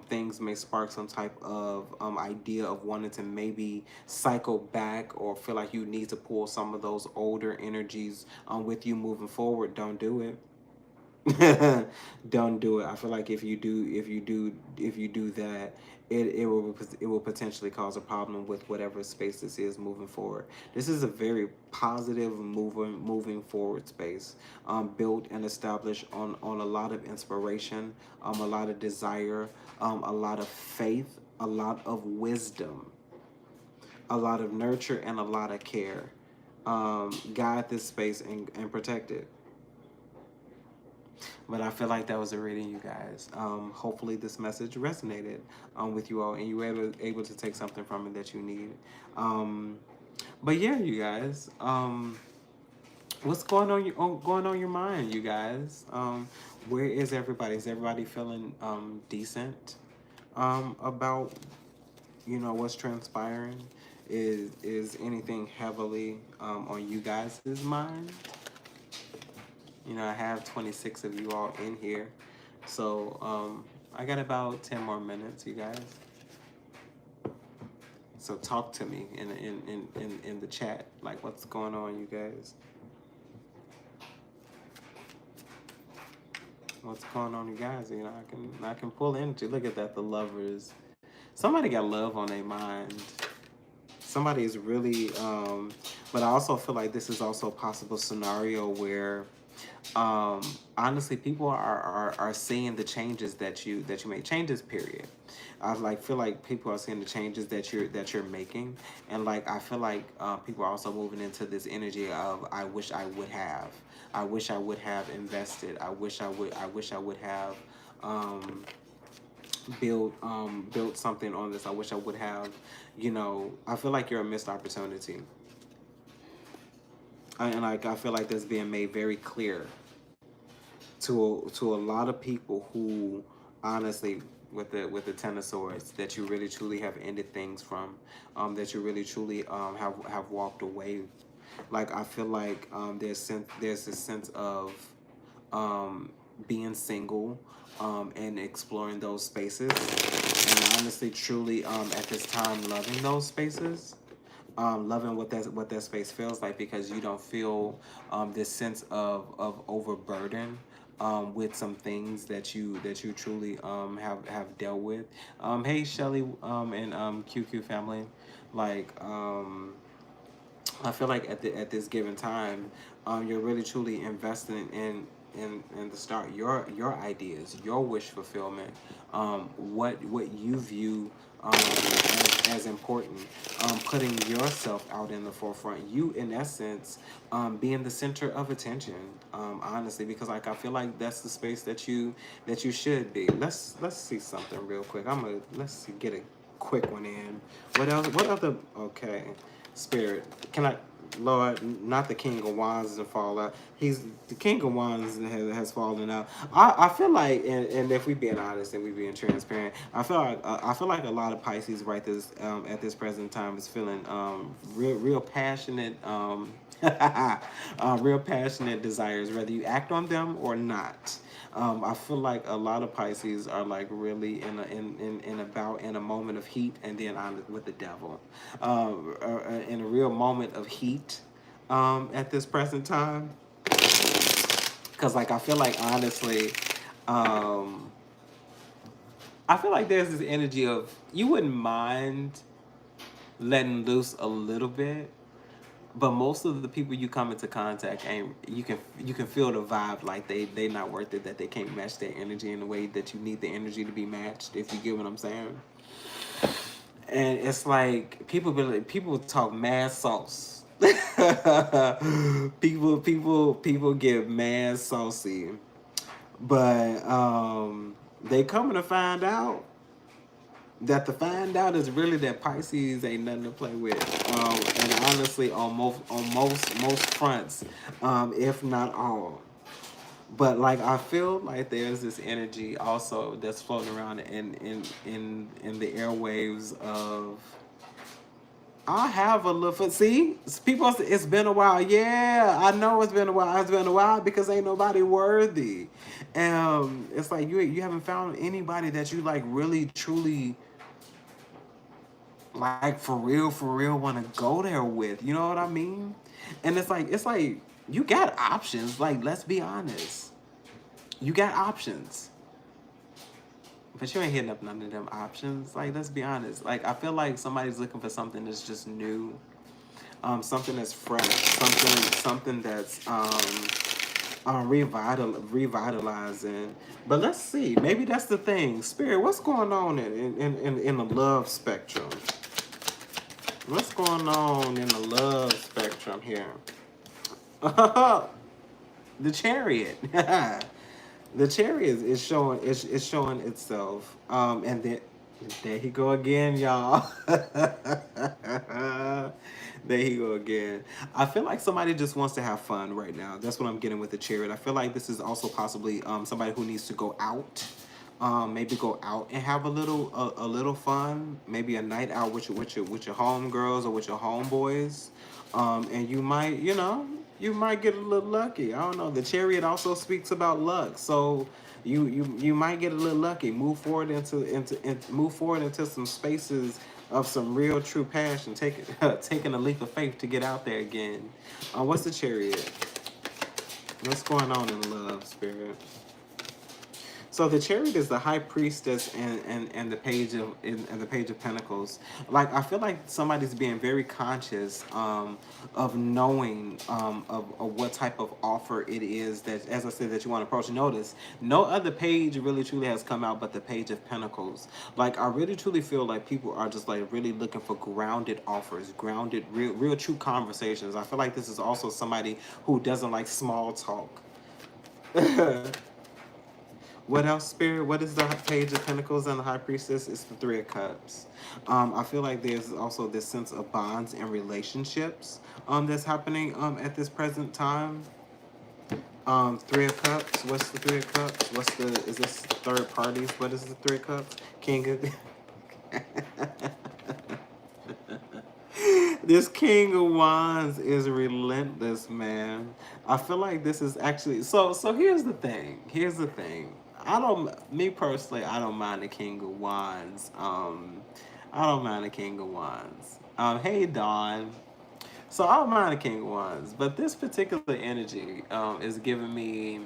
Things may spark some type of idea of wanting to maybe cycle back, or feel like you need to pull some of those older energies with you moving forward. Don't do it. Don't do it. I feel like if you do that, it will potentially cause a problem with whatever space this is moving forward. This is a very positive moving forward space, built and established on a lot of inspiration, a lot of desire, a lot of faith, a lot of wisdom, a lot of nurture, and a lot of care. Guide this space and protect it. But I feel like that was a reading, you guys. Hopefully this message resonated with you all, and you were able to take something from it that you need. But yeah, you guys. What's going on your mind, you guys? Where is everybody? Is everybody feeling decent about what's transpiring? Is anything heavily on you guys' mind? I have 26 of you all in here. So I got about 10 more minutes, you guys. So talk to me in the chat. Like, what's going on, you guys? What's going on, you guys? I can pull into. Look at that, the Lovers. Somebody got love on their mind. Somebody is really. But I also feel like this is also a possible scenario where Honestly, people are seeing the changes that you made. Changes, period. I like feel like people are seeing the changes that you're making, and like I feel like people are also moving into this energy of I wish I would have. I wish I would have invested. I wish I would have um, built something on this. I wish I would have. You know, I feel like you're a missed opportunity, and like I feel like that's being made very clear to a lot of people who honestly with the Ten of Swords that you really truly have ended things from, that you really truly have walked away. Like I feel like there's this sense of being single, and exploring those spaces, and honestly truly at this time loving those spaces, loving what that space feels like, because you don't feel this sense of overburden with some things that you truly have dealt with. Hey Shelly, and QQ family, like I feel like at this given time, you're really truly investing in the start your ideas, your wish fulfillment, what you view as important, putting yourself out in the forefront. You, in essence, being the center of attention. Honestly, because like I feel like that's the space that you should be. Let's see something real quick. Let's see, get a quick one in. What else? What other? Okay. Spirit, can I, Lord, not the King of Wands to fall out. He's the King of Wands has fallen out. I feel like, and if we being honest and we being transparent, I feel like a lot of Pisces right this at this present time is feeling real passionate real passionate desires, whether you act on them or not. I feel like a lot of Pisces are like really in a moment of heat, and then on with the devil, in a real moment of heat, at this present time. Because like I feel like honestly, um, I feel like there's this energy of you wouldn't mind letting loose a little bit, but most of the people you come into contact ain't, you can feel the vibe, like they not worth it, that they can't match their energy in the way that you need the energy to be matched, if you get what I'm saying. And it's like people talk mad sauce. People get mad saucy, but they coming to find out that the find out is really that Pisces ain't nothing to play with. And honestly, on most fronts, if not all. But like I feel like there's this energy also that's floating around in the airwaves of I have a little. See, people say it's been a while. Yeah, I know it's been a while. It's been a while because ain't nobody worthy. It's like you haven't found anybody that you like really truly like for real want to go there with. You know what I mean? And it's like you got options. Like let's be honest, you got options. But you ain't hitting up none of them options. Like, let's be honest. Like, I feel like somebody's looking for something that's just new, something that's fresh, something that's revitalizing. But let's see. Maybe that's the thing. Spirit, what's going on in the love spectrum? What's going on in the love spectrum here? The Chariot. The Chariot is showing itself, and then there he go again, y'all. There he go again. I feel like somebody just wants to have fun right now. That's what I'm getting with the Chariot. I feel like this is also possibly somebody who needs to go out. Maybe go out and have a little fun. Maybe a night out with your homegirls or with your homeboys. And you might, you might get a little lucky. I don't know. The Chariot also speaks about luck, so you might get a little lucky. Move forward into some spaces of some real true passion. Taking a leap of faith to get out there again. What's the Chariot? What's going on in love, Spirit? So the Chariot is the High Priestess and the Page of and the Page of Pentacles. Like I feel like somebody's being very conscious of knowing of what type of offer it is that, as I said, that you want to approach. Notice no other page really truly has come out but the Page of Pentacles. Like I really truly feel like people are just like really looking for grounded offers, grounded, real true conversations. I feel like this is also somebody who doesn't like small talk. What else, Spirit? What is the Page of Pentacles and the High Priestess? It's the Three of Cups. I feel like there's also this sense of bonds and relationships that's happening at this present time. Three of Cups. What's the Three of Cups? Is this third parties? What is the Three of Cups? King of This King of Wands is relentless, man. I feel like this is actually so here's the thing. Here's the thing. Me personally, I don't mind the King of Wands. I don't mind the King of Wands. Hey Dawn. So I don't mind the King of Wands, but this particular energy is giving me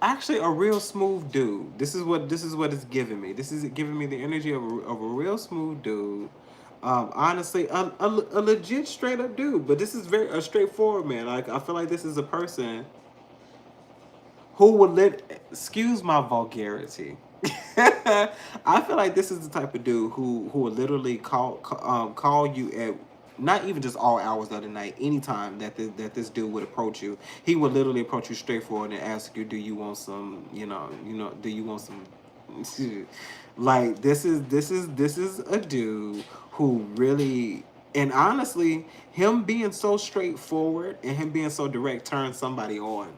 actually a real smooth dude. This is what it's giving me. This is giving me the energy of a real smooth dude. Honestly, a legit straight up dude. But this is very a straightforward man. Like I feel like this is a person who would excuse my vulgarity. I feel like this is the type of dude who will literally call you at not even just all hours of the night, anytime that this dude would approach you. He would literally approach you straightforward and ask you, do you want some, do you want some like this is a dude who really, and honestly, him being so straightforward and him being so direct turns somebody on.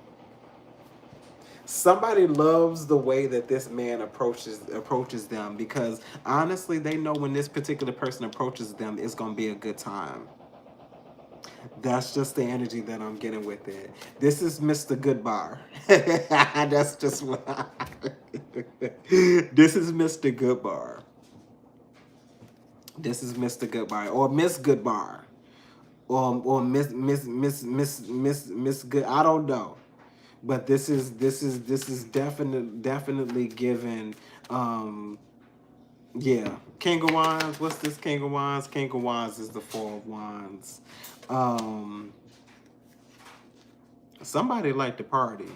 Somebody loves the way that this man approaches them, because honestly they know when this particular person approaches them, it's gonna be a good time. That's just the energy that I'm getting with it. This is Mr. Goodbar. That's just what this is Mr. Goodbar. This is Mr. Goodbar or Miss Goodbar. Or Miss Good. I don't know. But this is definitely given yeah. King of Wands. What's this King of Wands? King of Wands is the Four of Wands. Somebody liked to party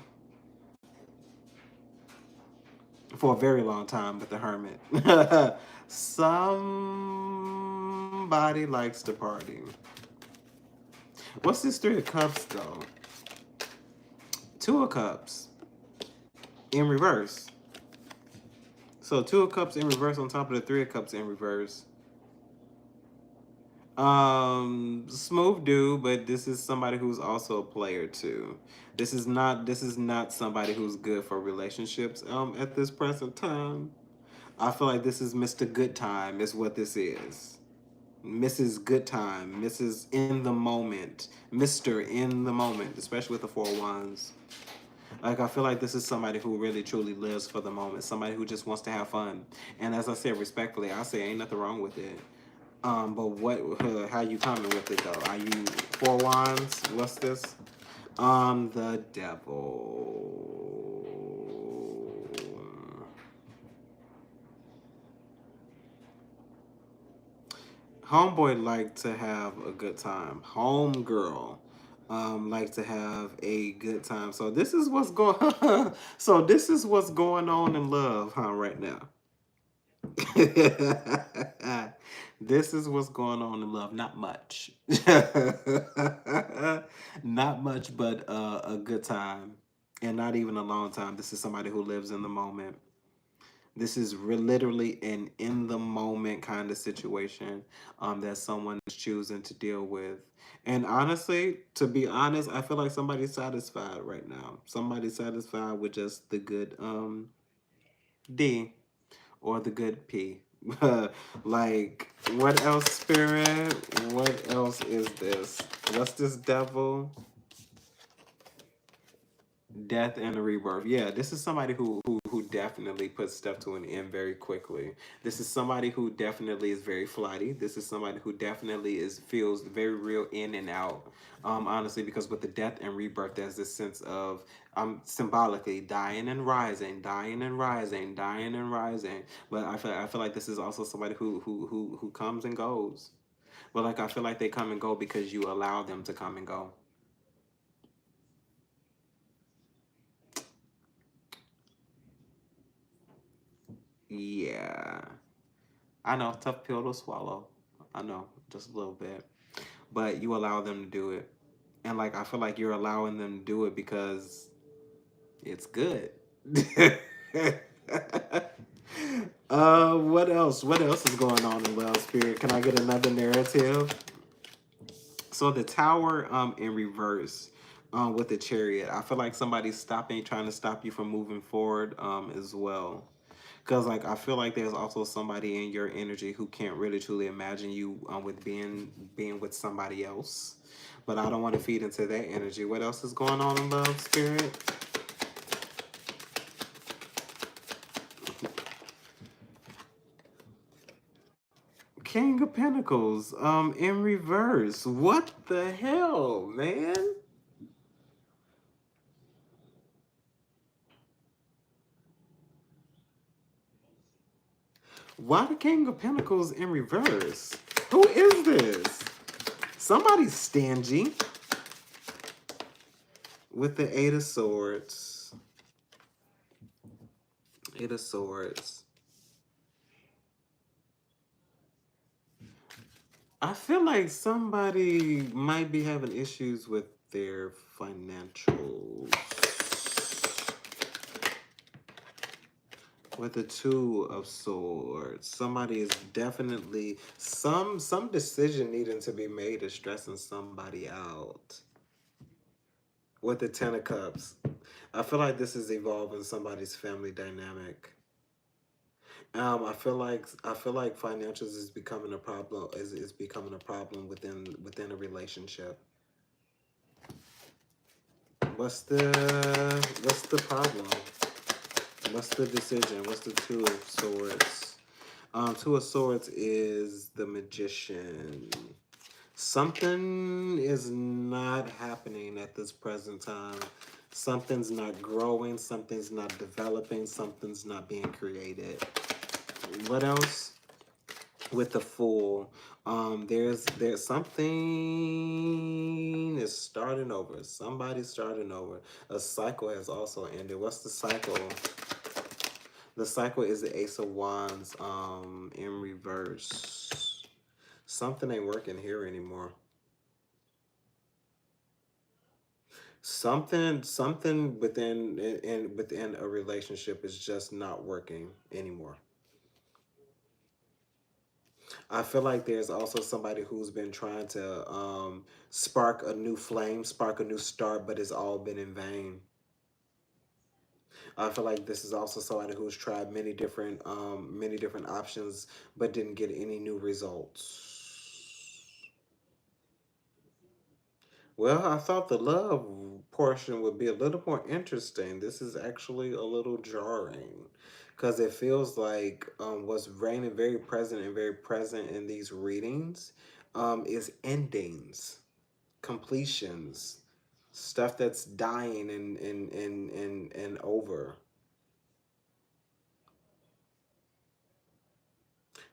for a very long time with the Hermit. Somebody likes to party. What's this Three of Cups though? Two of Cups in reverse. So Two of Cups in reverse on top of the Three of Cups in reverse. Smooth dude, but this is somebody who's also a player too. This is not somebody who's good for relationships at this present time. I feel like this is Mr. Good Time is what this is. Mrs. Good Time, Mrs. In the Moment, Mr. In the Moment, especially with the Four of Wands. Like, I feel like this is somebody who really truly lives for the moment. Somebody who just wants to have fun. And as I said, respectfully, I say ain't nothing wrong with it. But how you coming with it though? Are you Four Wands? What's this? The Devil. Homeboy like to have a good time. Homegirl like to have a good time. So this is what's going so this is what's going on in love, huh, right now. This is what's going on in love. Not much. Not much, but a good time. And not even a long time. This is somebody who lives in the moment. This is literally an in the moment kind of situation that someone is choosing to deal with. And honestly, to be honest, I feel like somebody's satisfied right now. Somebody's satisfied with just the good D or the good P. Like, what else, Spirit? What else is this? What's this Devil? Death and a rebirth. Yeah, this is somebody who definitely puts stuff to an end very quickly. This is somebody who definitely is very flighty. This is somebody who definitely feels very real in and out. Honestly, because with the death and rebirth, there's this sense of symbolically dying and rising, dying and rising, dying and rising. But I feel like this is also somebody who comes and goes. But like I feel like they come and go because you allow them to come and go. Yeah. I know, tough pill to swallow. I know, just a little bit. But you allow them to do it. And like I feel like you're allowing them to do it because it's good. What else? What else is going on in Love Spirit? Can I get another narrative? So the tower in reverse with the chariot. I feel like somebody's trying to stop you from moving forward as well. Because like I feel like there's also somebody in your energy who can't really truly imagine you with being with somebody else. But I don't want to feed into that energy. What else is going on in Love Spirit? King of Pentacles in reverse. What the hell, man? Why the King of Pentacles in reverse? Who is this? Somebody's stingy. With the Eight of Swords. Eight of Swords. I feel like somebody might be having issues with their financials. With the Two of Swords, somebody is definitely some decision needing to be made is stressing somebody out. With the Ten of Cups, I feel like this is evolving somebody's family dynamic. I feel like financials is becoming a problem. Is becoming a problem within a relationship. What's the problem? What's the decision? What's the Two of Swords? Two of Swords is the Magician. Something is not happening at this present time. Something's not growing. Something's not developing. Something's not being created. What else? With the Fool, there's something is starting over. Somebody's starting over. A cycle has also ended. What's the cycle? The cycle is the Ace of Wands in reverse. Something ain't working here anymore. Something within a relationship is just not working anymore. I feel like there's also somebody who's been trying to spark a new flame, spark a new start, but it's all been in vain. I feel like this is also somebody who's tried many different options, but didn't get any new results. Well, I thought the love portion would be a little more interesting. This is actually a little jarring because it feels like what's reigning very present in these readings is endings, completions, stuff that's dying and over.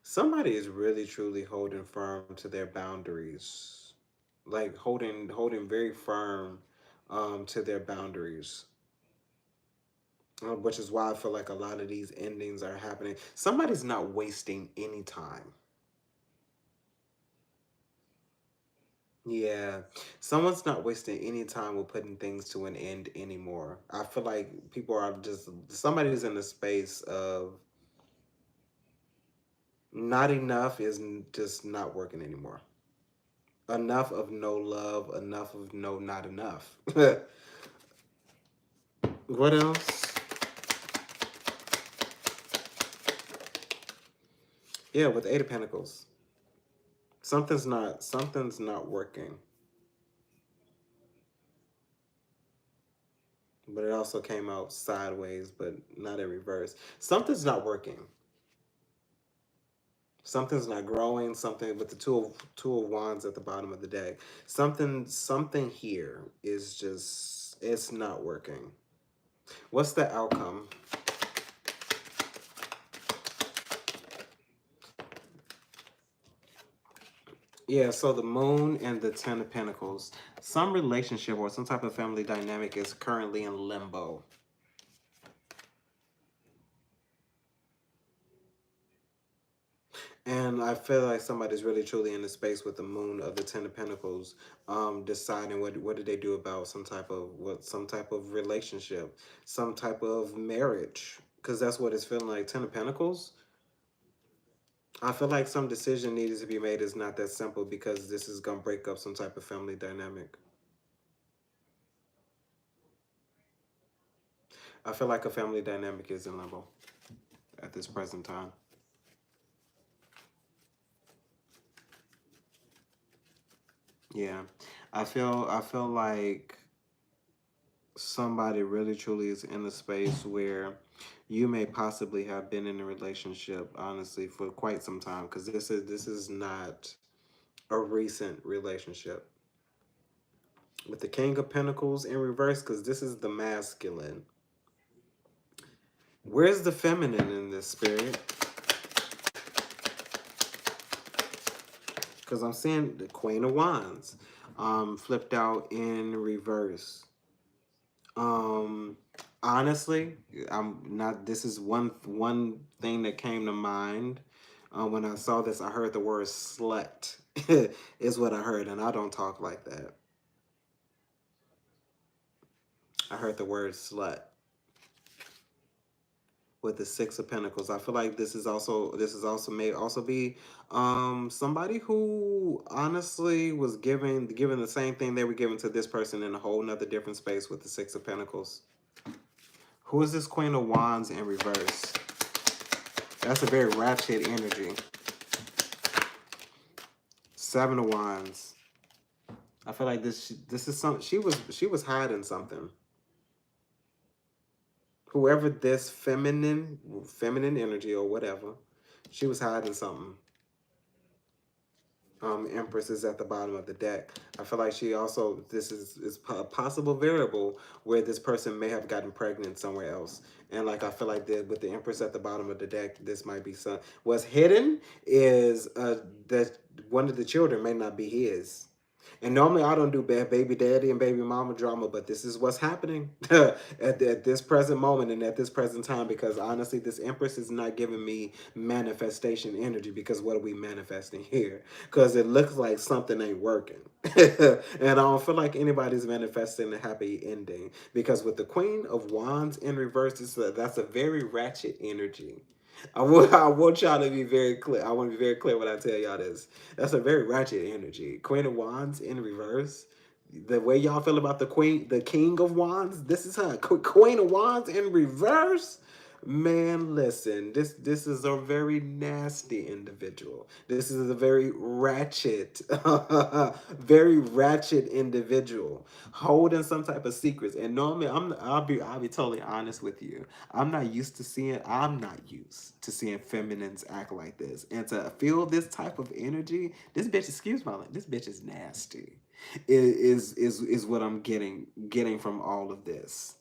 Somebody is really truly holding firm to their boundaries, like holding very firm to their boundaries. Which is why I feel like a lot of these endings are happening. Somebody's not wasting any time. Yeah, someone's not wasting any time with putting things to an end anymore. I feel like people are just, somebody's in the space of not enough is just not working anymore. Enough of no love, enough of no not enough. What else? Yeah, with Eight of Pentacles. Something's not working. but it also came out sideways, but not in reverse. Something's not working. Something's not growing. Something with the two of wands at the bottom of the deck. Something here is just, it's not working. What's the outcome? Yeah, so the moon and the Ten of Pentacles. Some relationship or some type of family dynamic is currently in limbo. And I feel like somebody's really truly in the space with the moon of the Ten of Pentacles, deciding what did they do about some type of relationship, some type of marriage, because that's what it's feeling like. Ten of Pentacles. I feel like some decision needed to be made is not that simple because this is gonna break up some type of family dynamic. I feel like a family dynamic is in limbo at this present time. Yeah, I feel like somebody really truly is in a space where you may possibly have been in a relationship, honestly, for quite some time, because this is not a recent relationship. With the King of Pentacles in reverse, because this is the masculine. Where's the feminine in this, spirit? Because I'm seeing the Queen of Wands flipped out in reverse. Um, honestly, I'm not. This is one thing that came to mind when I saw this. I heard the word "slut" is what I heard, and I don't talk like that. I heard the word "slut" with the Six of Pentacles. I feel like this is also may also be somebody who honestly was given the same thing they were giving to this person in a whole nother different space with the Six of Pentacles. Who is this Queen of Wands in reverse? That's a very ratchet energy. Seven of Wands. I feel like this is some she was hiding something. Whoever this feminine energy or whatever, she was hiding something. Empress is at the bottom of the deck. I feel like she also, this is a possible variable where this person may have gotten pregnant somewhere else. And like I feel like with the Empress at the bottom of the deck, this might be some. What's hidden is that one of the children may not be his. And normally I don't do bad baby daddy and baby mama drama, but this is what's happening at this present moment and at this present time, because honestly, this Empress is not giving me manifestation energy, because what are we manifesting here? Because it looks like something ain't working. And I don't feel like anybody's manifesting a happy ending, because with the Queen of Wands in reverse, that's a very ratchet energy. I want y'all to be very clear. I want to be very clear when I tell y'all this. That's a very ratchet energy. Queen of Wands in reverse. The way y'all feel about the King of Wands, this is her. Queen of Wands in reverse. Man, listen, this is a very nasty individual. This is a very ratchet, very ratchet individual holding some type of secrets. And normally, I'll be totally honest with you. I'm not used to seeing feminines act like this, and to feel this type of energy. This bitch, excuse my language, this bitch is nasty. Is what I'm getting from all of this.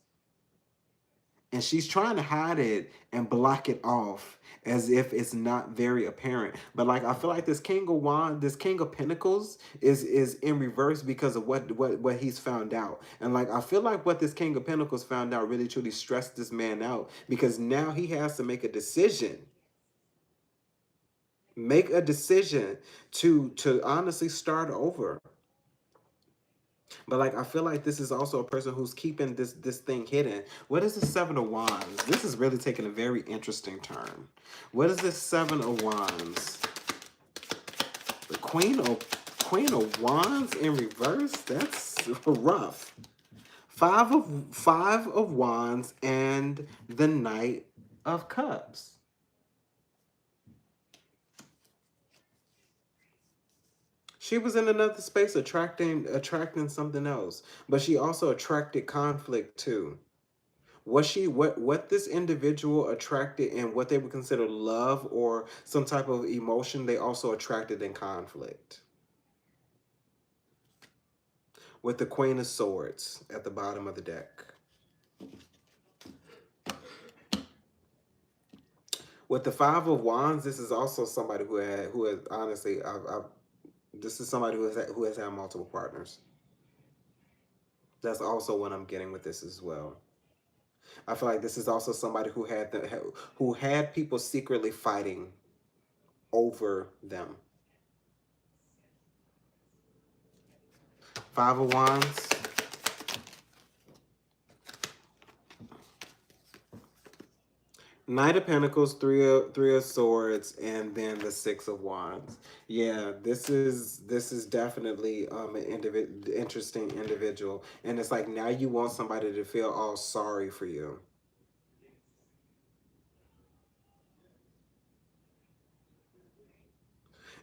And she's trying to hide it and block it off as if it's not very apparent. But like I feel like this King of Pentacles is in reverse because of what he's found out. And like I feel like what this King of Pentacles found out really truly stressed this man out, because now he has to make a decision. Make a decision to honestly start over. But like I feel like this is also a person who's keeping this thing hidden. What is the Seven of Wands? This is really taking a very interesting turn. What is this Seven of Wands? The Queen of Wands in reverse? That's rough. Five of Wands and the Knight of Cups. She was in another space attracting something else, but she also attracted conflict too. What this individual attracted and what they would consider love or some type of emotion, they also attracted in conflict. With the Queen of Swords at the bottom of the deck. With the Five of Wands, this is also somebody who has honestly, this is somebody who has had multiple partners. That's also what I'm getting with this as well. I feel like this is also somebody who had people secretly fighting over them. Five of Wands. Knight of Pentacles, three of Swords, and then the Six of Wands. Yeah, this is definitely an interesting individual, and it's like now you want somebody to feel all sorry for you.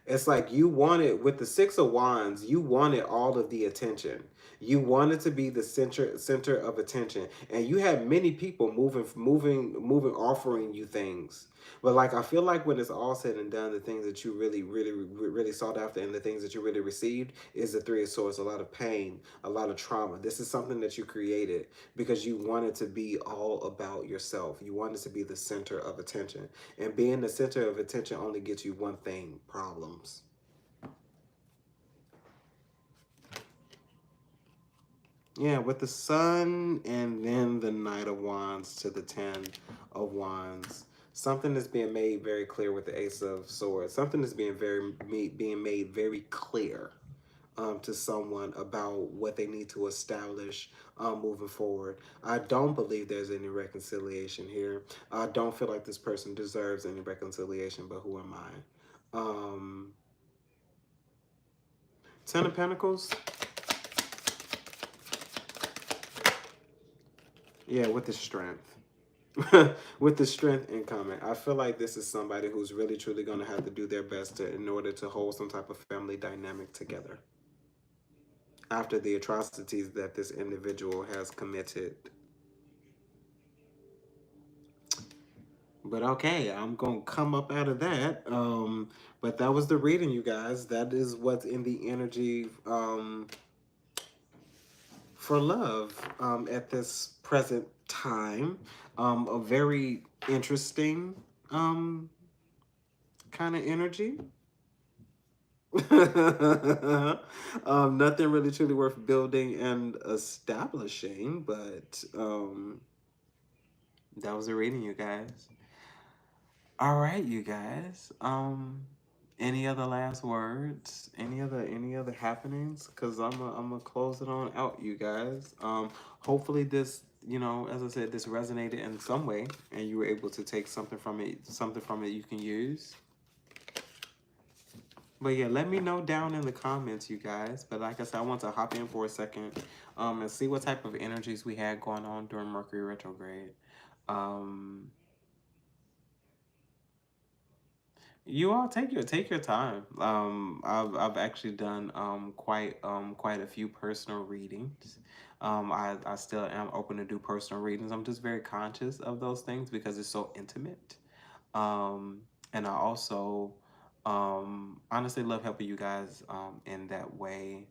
It's like you wanted, with the Six of Wands, you wanted all of the attention. You wanted to be the center of attention, and you had many people moving, offering you things. But like I feel like when it's all said and done, the things that you really sought after and the things that you really received is the Three of Swords. A lot of pain, a lot of trauma. This is something that you created because you wanted to be all about yourself. You wanted to be the center of attention. And being the center of attention only gets you one thing: problems. Yeah, with the Sun and then the Knight of Wands to the Ten of Wands. Something is being made very clear with the Ace of Swords. Something is being made very clear to someone about what they need to establish moving forward. I don't believe there's any reconciliation here. I don't feel like this person deserves any reconciliation, but who am I? Ten of Pentacles. Yeah, with the strength. With the strength incoming. I feel like this is somebody who's really truly going to have to do their best in order to hold some type of family dynamic together after the atrocities that this individual has committed. But okay, I'm going to come up out of that. But that was the reading, you guys. That is what's in the energy for love at this present time. A very interesting kind of energy. Nothing really truly worth building and establishing, but that was a reading, you guys. All right, you guys. Any other last words? Any other happenings? Cause I'm gonna close it on out, you guys. Hopefully this, as I said, this resonated in some way, and you were able to take something from it you can use. But yeah, let me know down in the comments, you guys. But like I said, I want to hop in for a second and see what type of energies we had going on during Mercury retrograde. You all take your time. I've actually done quite a few personal readings. I still am open to do personal readings. I'm just very conscious of those things because it's so intimate. And I also honestly love helping you guys in that way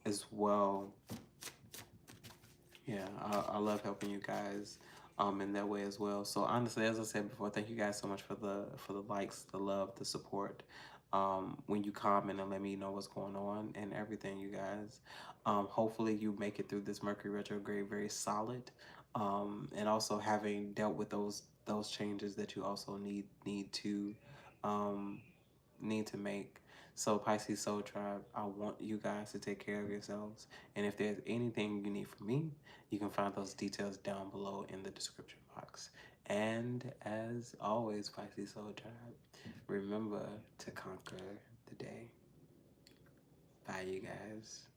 as well. Yeah, I love helping you guys in that way as well. So honestly, as I said before, thank you guys so much for the likes, the love, the support. When you comment and let me know what's going on and everything, you guys. Hopefully you make it through this Mercury retrograde very solid. And also having dealt with those changes that you also need to make. So Pisces Soul Tribe, I want you guys to take care of yourselves. And if there's anything you need from me, you can find those details down below in the description box. And as always, Pisces Soul Tribe, remember to conquer the day. Bye, you guys.